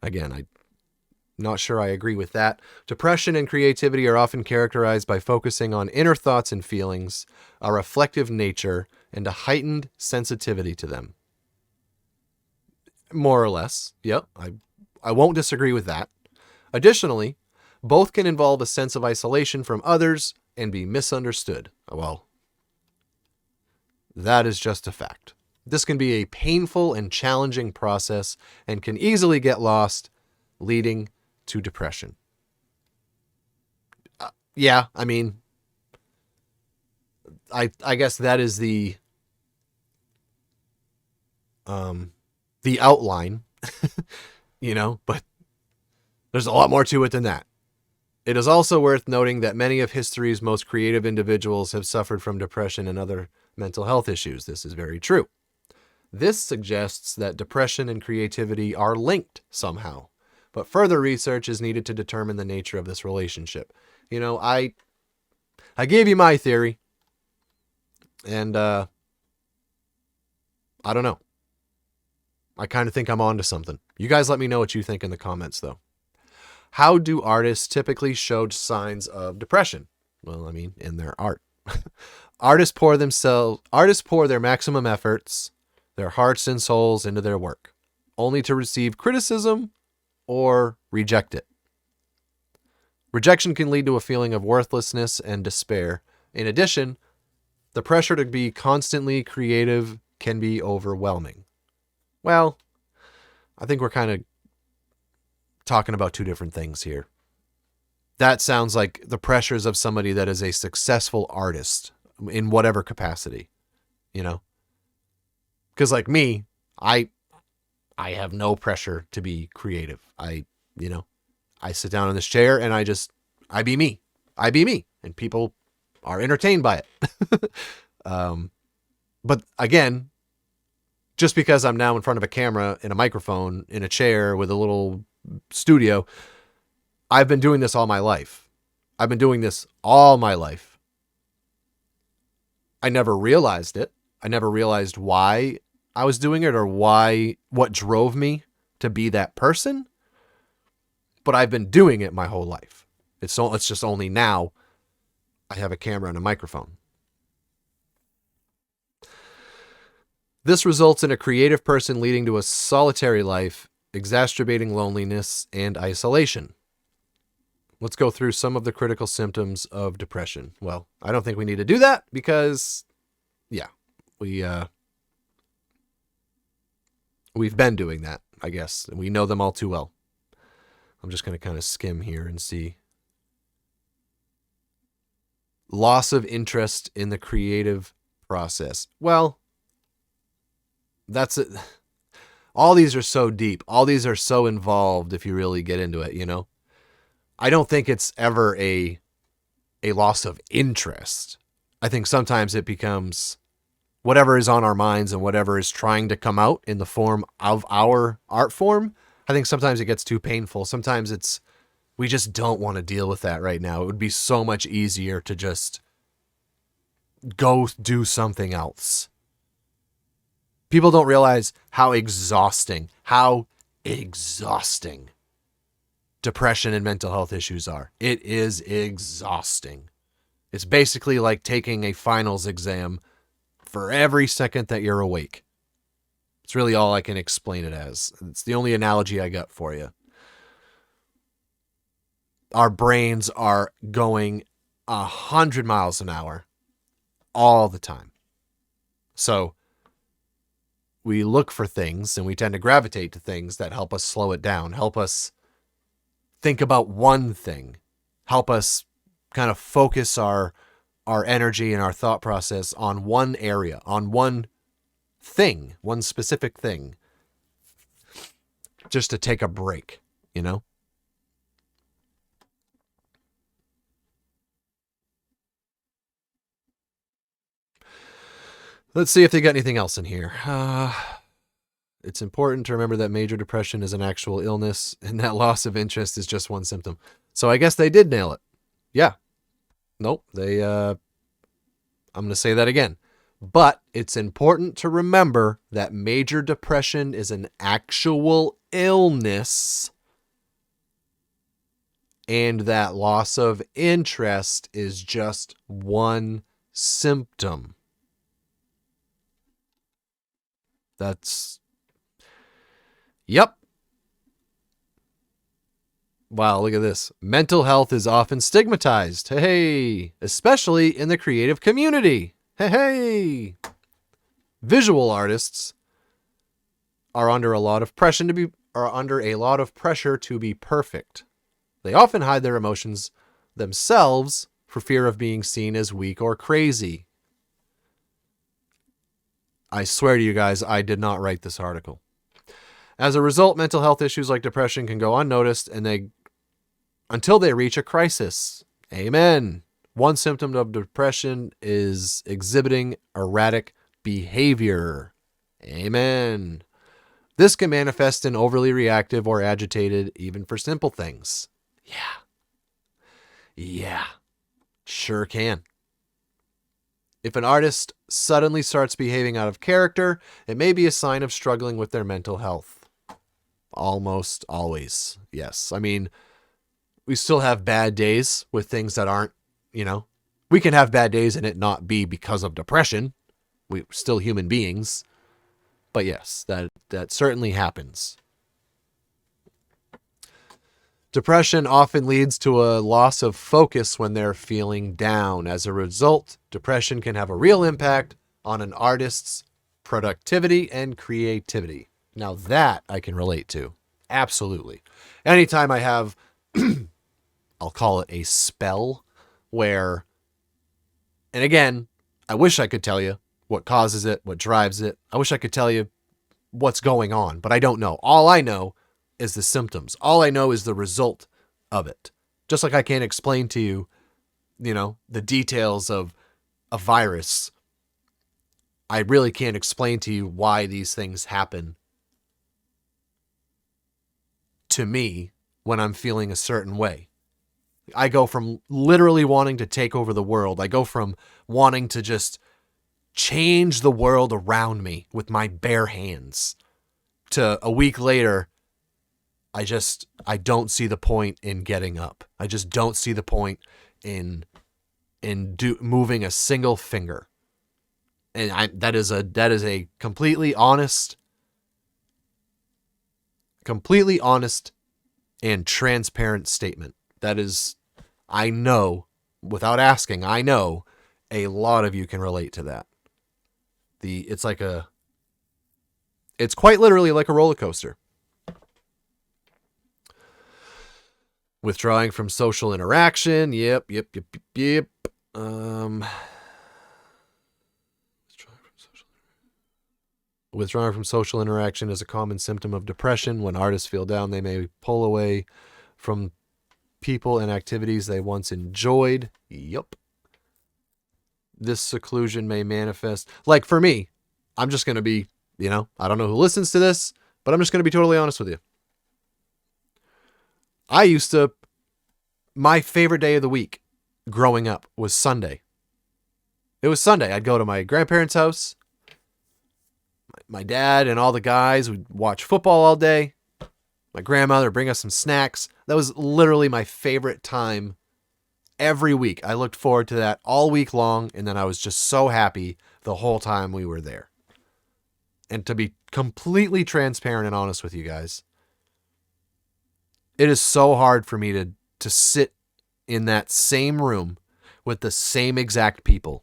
Again, I'm not sure I agree with that. Depression and creativity are often characterized by focusing on inner thoughts and feelings, a reflective nature, and a heightened sensitivity to them. More or less. Yep, I won't disagree with that. Additionally, both can involve a sense of isolation from others and be misunderstood. Well, that is just a fact. This can be a painful and challenging process and can easily get lost, leading to depression. Yeah, I mean, I guess that is the outline, but there's a lot more to it than that. It is also worth noting that many of history's most creative individuals have suffered from depression and other mental health issues. This is very true. This suggests that depression and creativity are linked somehow, but further research is needed to determine the nature of this relationship. I gave you my theory, and I don't know. I kind of think I'm onto something. You guys let me know what you think in the comments, though. How do artists typically show signs of depression? Well, I mean, in their art. Artists pour their maximum efforts, their hearts and souls into their work, only to receive criticism or reject it. Rejection can lead to a feeling of worthlessness and despair. In addition, the pressure to be constantly creative can be overwhelming. Well, I think we're kind of talking about two different things here. That sounds like the pressures of somebody that is a successful artist in whatever capacity, because like me, I have no pressure to be creative. I sit down in this chair and I be me, and people are entertained by it. But again, just because I'm now in front of a camera and a microphone in a chair with a little studio, I've been doing this all my life. I never realized it. I never realized why I was doing it or what drove me to be that person. But I've been doing it my whole life. It's just only now I have a camera and a microphone. This results in a creative person leading to a solitary life, exacerbating loneliness and isolation. Let's go through some of the critical symptoms of depression. Well, I don't think we need to do that because, we've been doing that, I guess. We know them all too well. I'm just going to kind of skim here and see. Loss of interest in the creative process. Well, that's it. All these are so deep. All these are so involved if you really get into it, I don't think it's ever a loss of interest. I think sometimes it becomes whatever is on our minds and whatever is trying to come out in the form of our art form, I think sometimes it gets too painful. Sometimes we just don't want to deal with that right now. It would be so much easier to just go do something else. People don't realize how exhausting depression and mental health issues are. It is exhausting. It's basically like taking a finals exam for every second that you're awake. It's really all I can explain it as. It's the only analogy I got for you. Our brains are going 100 miles an hour all the time. So we look for things and we tend to gravitate to things that help us slow it down, help us think about one thing, help us kind of focus our energy and our thought process on one area, on one thing, one specific thing, just to take a break, you know? Let's see if they got anything else in here. It's important to remember that major depression is an actual illness and that loss of interest is just one symptom. So I guess they did nail it. Yeah. Nope. I'm going to say that again. But it's important to remember that major depression is an actual illness and that loss of interest is just one symptom. Yep. Wow, look at this. Mental health is often stigmatized. Hey, especially in the creative community. Hey. Visual artists are under a lot of pressure to be perfect. They often hide their emotions themselves for fear of being seen as weak or crazy. I swear to you guys, I did not write this article. As a result, mental health issues like depression can go unnoticed until they reach a crisis. Amen. One symptom of depression is exhibiting erratic behavior. Amen. This can manifest in overly reactive or agitated, even for simple things. Yeah. Sure can. If an artist suddenly starts behaving out of character, it may be a sign of struggling with their mental health. Almost always. Yes. I mean, we still have bad days with things that aren't, we can have bad days and it not be because of depression. We're still human beings. But yes, that certainly happens. Depression often leads to a loss of focus when they're feeling down. As a result, depression can have a real impact on an artist's productivity and creativity. Now that I can relate to. Absolutely. Anytime I have, I'll call it a spell where, and again, I wish I could tell you what causes it, what drives it. I wish I could tell you what's going on, but I don't know. All I know is the symptoms. All I know is the result of it. Just like I can't explain to you, the details of a virus. I really can't explain to you why these things happen to me when I'm feeling a certain way. I go from literally wanting to take over the world. I go from wanting to just change the world around me with my bare hands to a week later, I don't see the point in getting up. I just don't see the point in moving a single finger. And that is a completely honest and transparent statement. That is, I know, without asking, I know a lot of you can relate to that. It's quite literally like a roller coaster. Withdrawing from social interaction. Yep. Withdrawing from social interaction is a common symptom of depression. When artists feel down, they may pull away from people and activities they once enjoyed. Yep. this seclusion may manifest. Like for me, I'm just going to be, I don't know who listens to this, but I'm just going to be totally honest with you. My favorite day of the week growing up was Sunday. It was Sunday. I'd go to my grandparents' house. My dad and all the guys would watch football all day. My grandmother would bring us some snacks. That was literally my favorite time every week. I looked forward to that all week long, and then I was just so happy the whole time we were there. And to be completely transparent and honest with you guys, it is so hard for me to sit in that same room with the same exact people.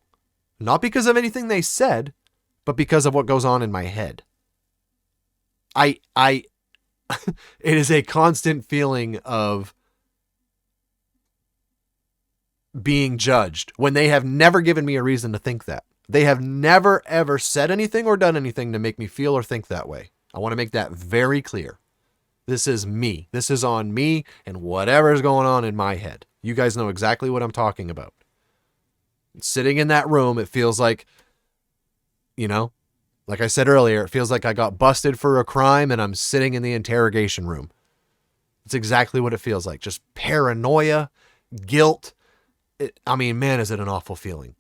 Not because of anything they said, but because of what goes on in my head. It is a constant feeling of being judged when they have never given me a reason to think that. They have never, ever said anything or done anything to make me feel or think that way. I want to make that very clear. This is me. This is on me and whatever is going on in my head. You guys know exactly what I'm talking about. Sitting in that room, it feels like, like I said earlier, it feels like I got busted for a crime and I'm sitting in the interrogation room. It's exactly what it feels like. Just paranoia, guilt. Man, is it an awful feeling.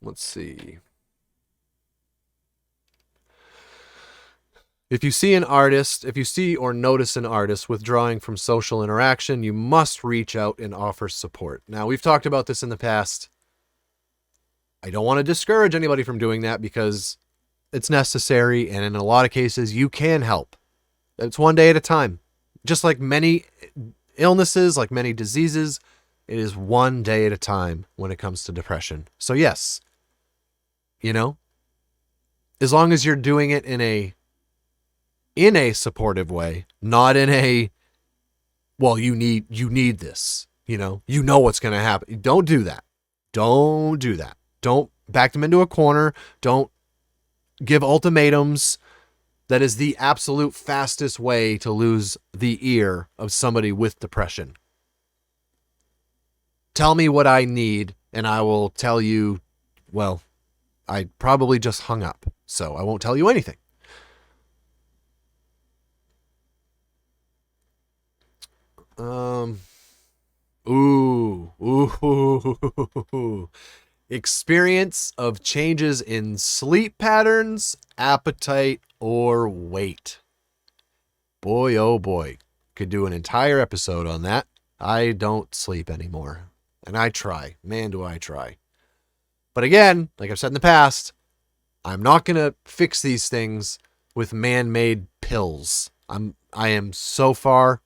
Let's see. If you see or notice an artist withdrawing from social interaction, you must reach out and offer support. Now, we've talked about this in the past. I don't want to discourage anybody from doing that because it's necessary, and in a lot of cases, you can help. It's one day at a time. Just like many illnesses, like many diseases, it is one day at a time when it comes to depression. So yes, as long as you're doing it in a supportive way, not in a, well, you need this, what's going to happen. Don't do that. Don't do that. Don't back them into a corner. Don't give ultimatums. That is the absolute fastest way to lose the ear of somebody with depression. Tell me what I need, and I will tell you, well, I probably just hung up, so I won't tell you anything. Experience of changes in sleep patterns, appetite, or weight. Boy, oh boy. Could do an entire episode on that. I don't sleep anymore. And I try. Man, do I try. But again, like I've said in the past, I'm not going to fix these things with man-made pills. I am so far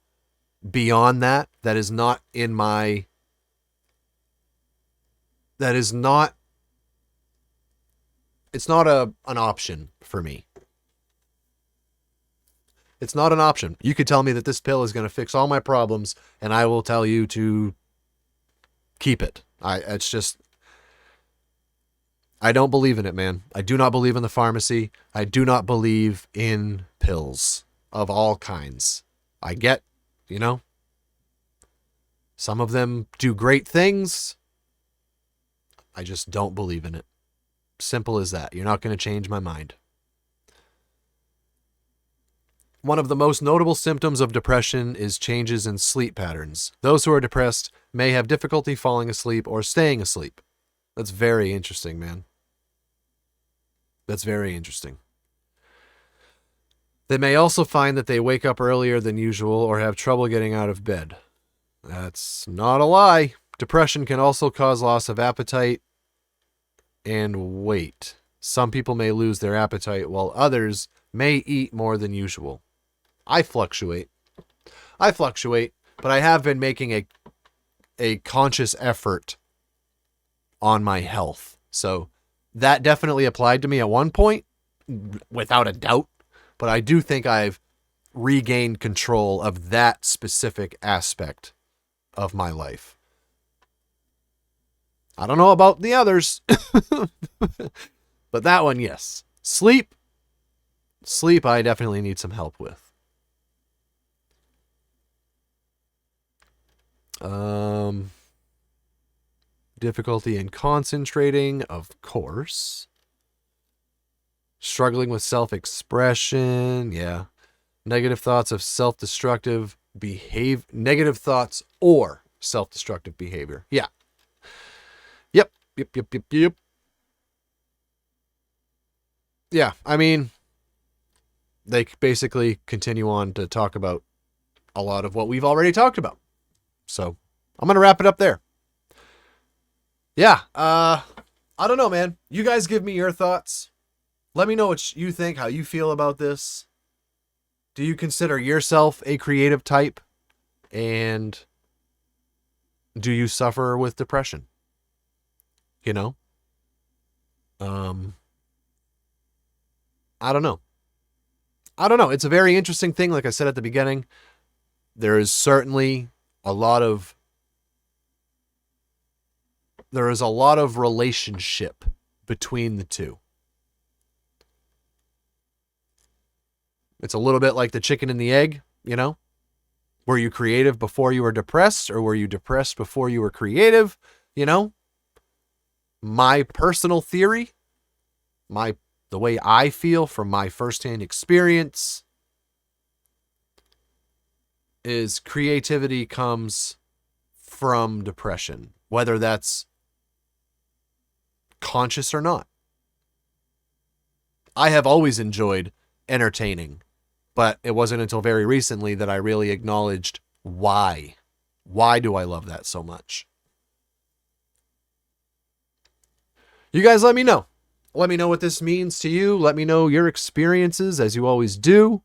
beyond that. That is not in my... That is not... It's not an option for me. It's not an option. You could tell me that this pill is going to fix all my problems, and I will tell you to keep it. It's just... I don't believe in it, man. I do not believe in the pharmacy. I do not believe in pills of all kinds. I get, some of them do great things. I just don't believe in it. Simple as that. You're not going to change my mind. One of the most notable symptoms of depression is changes in sleep patterns. Those who are depressed may have difficulty falling asleep or staying asleep. That's very interesting, man. That's very interesting. They may also find that they wake up earlier than usual or have trouble getting out of bed. That's not a lie. Depression can also cause loss of appetite and weight. Some people may lose their appetite while others may eat more than usual. I fluctuate, but I have been making a conscious effort on my health. So that definitely applied to me at one point, without a doubt. But I do think I've regained control of that specific aspect of my life. I don't know about the others, but that one, yes. Sleep, sleep, I definitely need some help with. Difficulty in concentrating, of course. Struggling with self-expression, yeah. Negative thoughts of self-destructive behavior. Negative thoughts or self-destructive behavior. Yeah. Yep. Yeah, I mean, they basically continue on to talk about a lot of what we've already talked about. So I'm going to wrap it up there. Yeah. I don't know, man. You guys give me your thoughts. Let me know what you think, how you feel about this. Do you consider yourself a creative type? And do you suffer with depression? You know? I don't know. It's a very interesting thing. Like I said at the beginning, there is certainly a lot of relationship between the two. It's a little bit like the chicken and the egg, you know? Were you creative before you were depressed, or were you depressed before you were creative? You know? My personal theory, the way I feel from my firsthand experience, is creativity comes from depression, whether that's conscious or not. I have always enjoyed entertaining, but it wasn't until very recently that I really acknowledged why. Why do I love that so much? You guys let me know. Let me know what this means to you. Let me know your experiences, as you always do.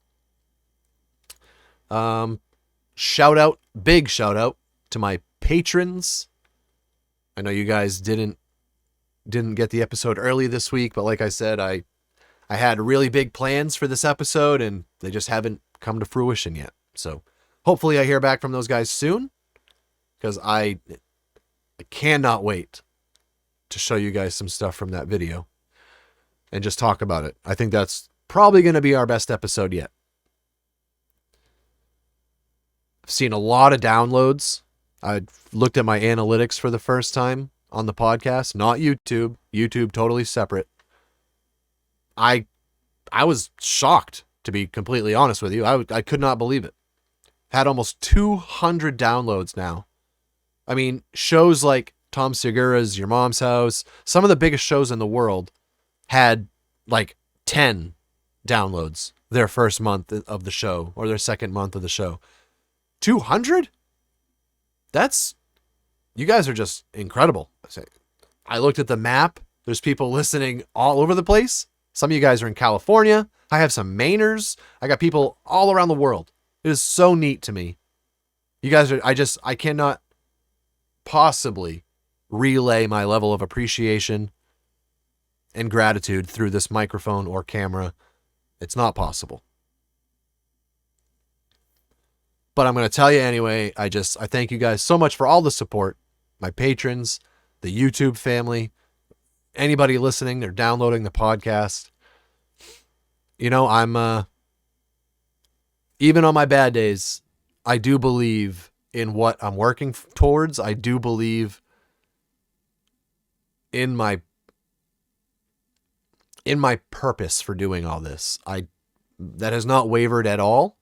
Big shout out to my patrons. I know you guys didn't get the episode early this week, but like I said, I had really big plans for this episode, and they just haven't come to fruition yet. So hopefully I hear back from those guys soon, because I cannot wait to show you guys some stuff from that video and just talk about it. I think that's probably going to be our best episode yet. I've seen a lot of downloads. I looked at my analytics for the first time on the podcast, not YouTube. YouTube totally separate. I was shocked, to be completely honest with you. I could not believe it. Had almost 200 downloads now. I mean, shows like Tom Segura's Your Mom's House, some of the biggest shows in the world, had like 10 downloads their first month of the show, or their second month of the show. 200? You guys are just incredible. I looked at the map. There's people listening all over the place. Some of you guys are in California. I have some Mainers. I got people all around the world. It is so neat to me. You guys are, I cannot possibly relay my level of appreciation and gratitude through this microphone or camera. It's not possible. But I'm going to tell you anyway, I thank you guys so much for all the support. My patrons, the YouTube family, anybody listening, they're downloading the podcast. You know, I'm, even on my bad days, I do believe in what I'm working towards. I do believe in my purpose for doing all this. That has not wavered at all.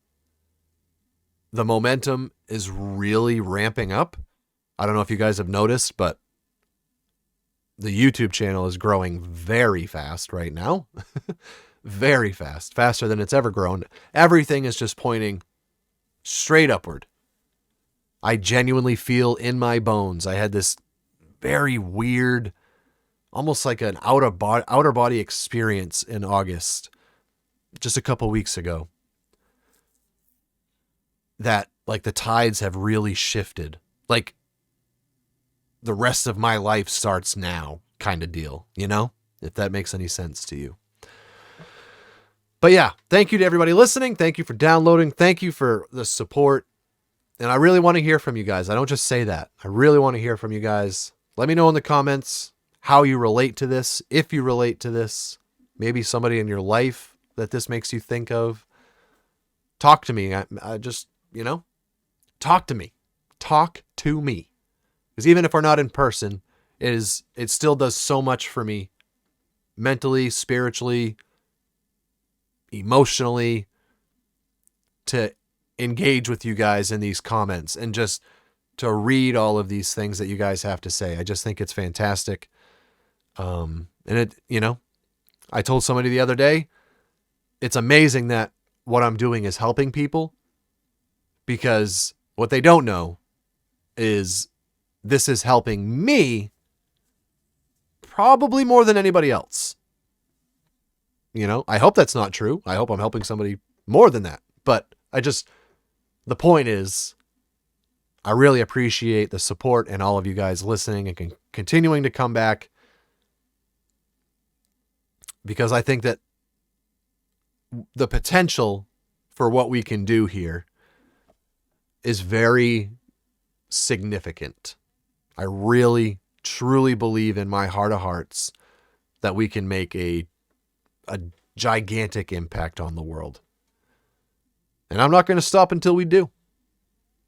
The momentum is really ramping up. I don't know if you guys have noticed, but the YouTube channel is growing very fast right now. Very fast. Faster than it's ever grown. Everything is just pointing straight upward. I genuinely feel in my bones. I had this very weird, almost like an outer body experience in August, just a couple weeks ago, that like the tides have really shifted. Like the rest of my life starts now kind of deal, you know, if that makes any sense to you. But yeah, thank you to everybody listening. Thank you for downloading. Thank you for the support. And I really want to hear from you guys. I don't just say that. I really want to hear from you guys. Let me know in the comments how you relate to this, if you relate to this. Maybe somebody in your life that this makes you think of, talk to me. I just, talk to me. Talk to me. Because even if we're not in person, it still does so much for me mentally, spiritually, emotionally, to engage with you guys in these comments and just to read all of these things that you guys have to say. I just think it's fantastic. And I told somebody the other day, it's amazing that what I'm doing is helping people, because what they don't know is this is helping me probably more than anybody else. I hope that's not true. I hope I'm helping somebody more than that. But the point is, I really appreciate the support and all of you guys listening and continuing to come back, because I think that the potential for what we can do here is very significant. I really, truly believe in my heart of hearts that we can make a gigantic impact on the world. And I'm not going to stop until we do.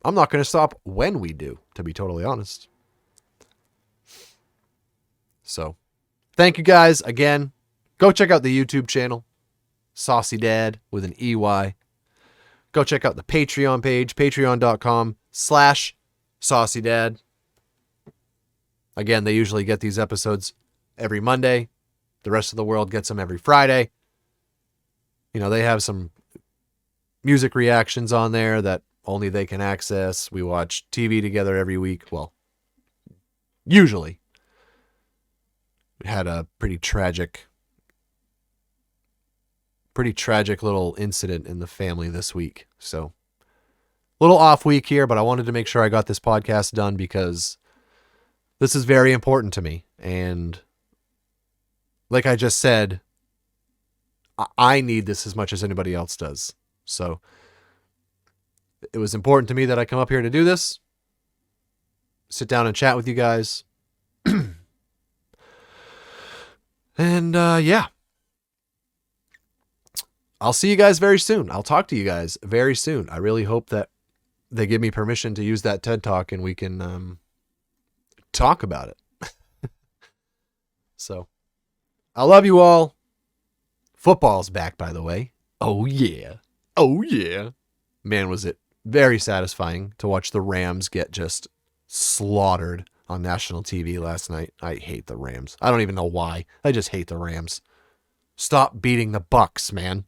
I'm not going to stop when we do, to be totally honest. So, thank you guys again. Go check out the YouTube channel, SauceyDad with an EY. Go check out the Patreon page, patreon.com/SauceyDad. Again, they usually get these episodes every Monday. The rest of the world gets them every Friday. They have some music reactions on there that only they can access. We watch TV together every week. Well, usually. We had a pretty tragic little incident in the family this week. So, little off week here, but I wanted to make sure I got this podcast done because this is very important to me. And like I just said, I need this as much as anybody else does. So it was important to me that I come up here to do this, sit down and chat with you guys. And yeah, I'll see you guys very soon. I'll talk to you guys very soon. I really hope that they give me permission to use that TED Talk and we can talk about it. So I love you all. Football's back, by the way. Oh, yeah. Oh, yeah. Man, was it very satisfying to watch the Rams get just slaughtered on national TV last night. I hate the Rams. I don't even know why. I just hate the Rams. Stop beating the Bucks, man.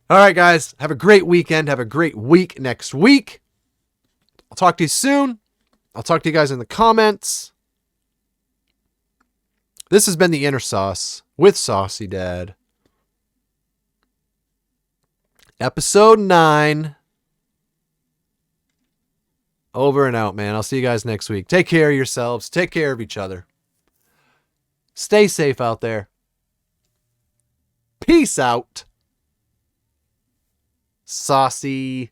All right, guys. Have a great weekend. Have a great week next week. I'll talk to you soon. I'll talk to you guys in the comments. This has been The Inner Sauce with SauceyDad. Episode 9. Over and out, man. I'll see you guys next week. Take care of yourselves. Take care of each other. Stay safe out there. Peace out. SauceyFam.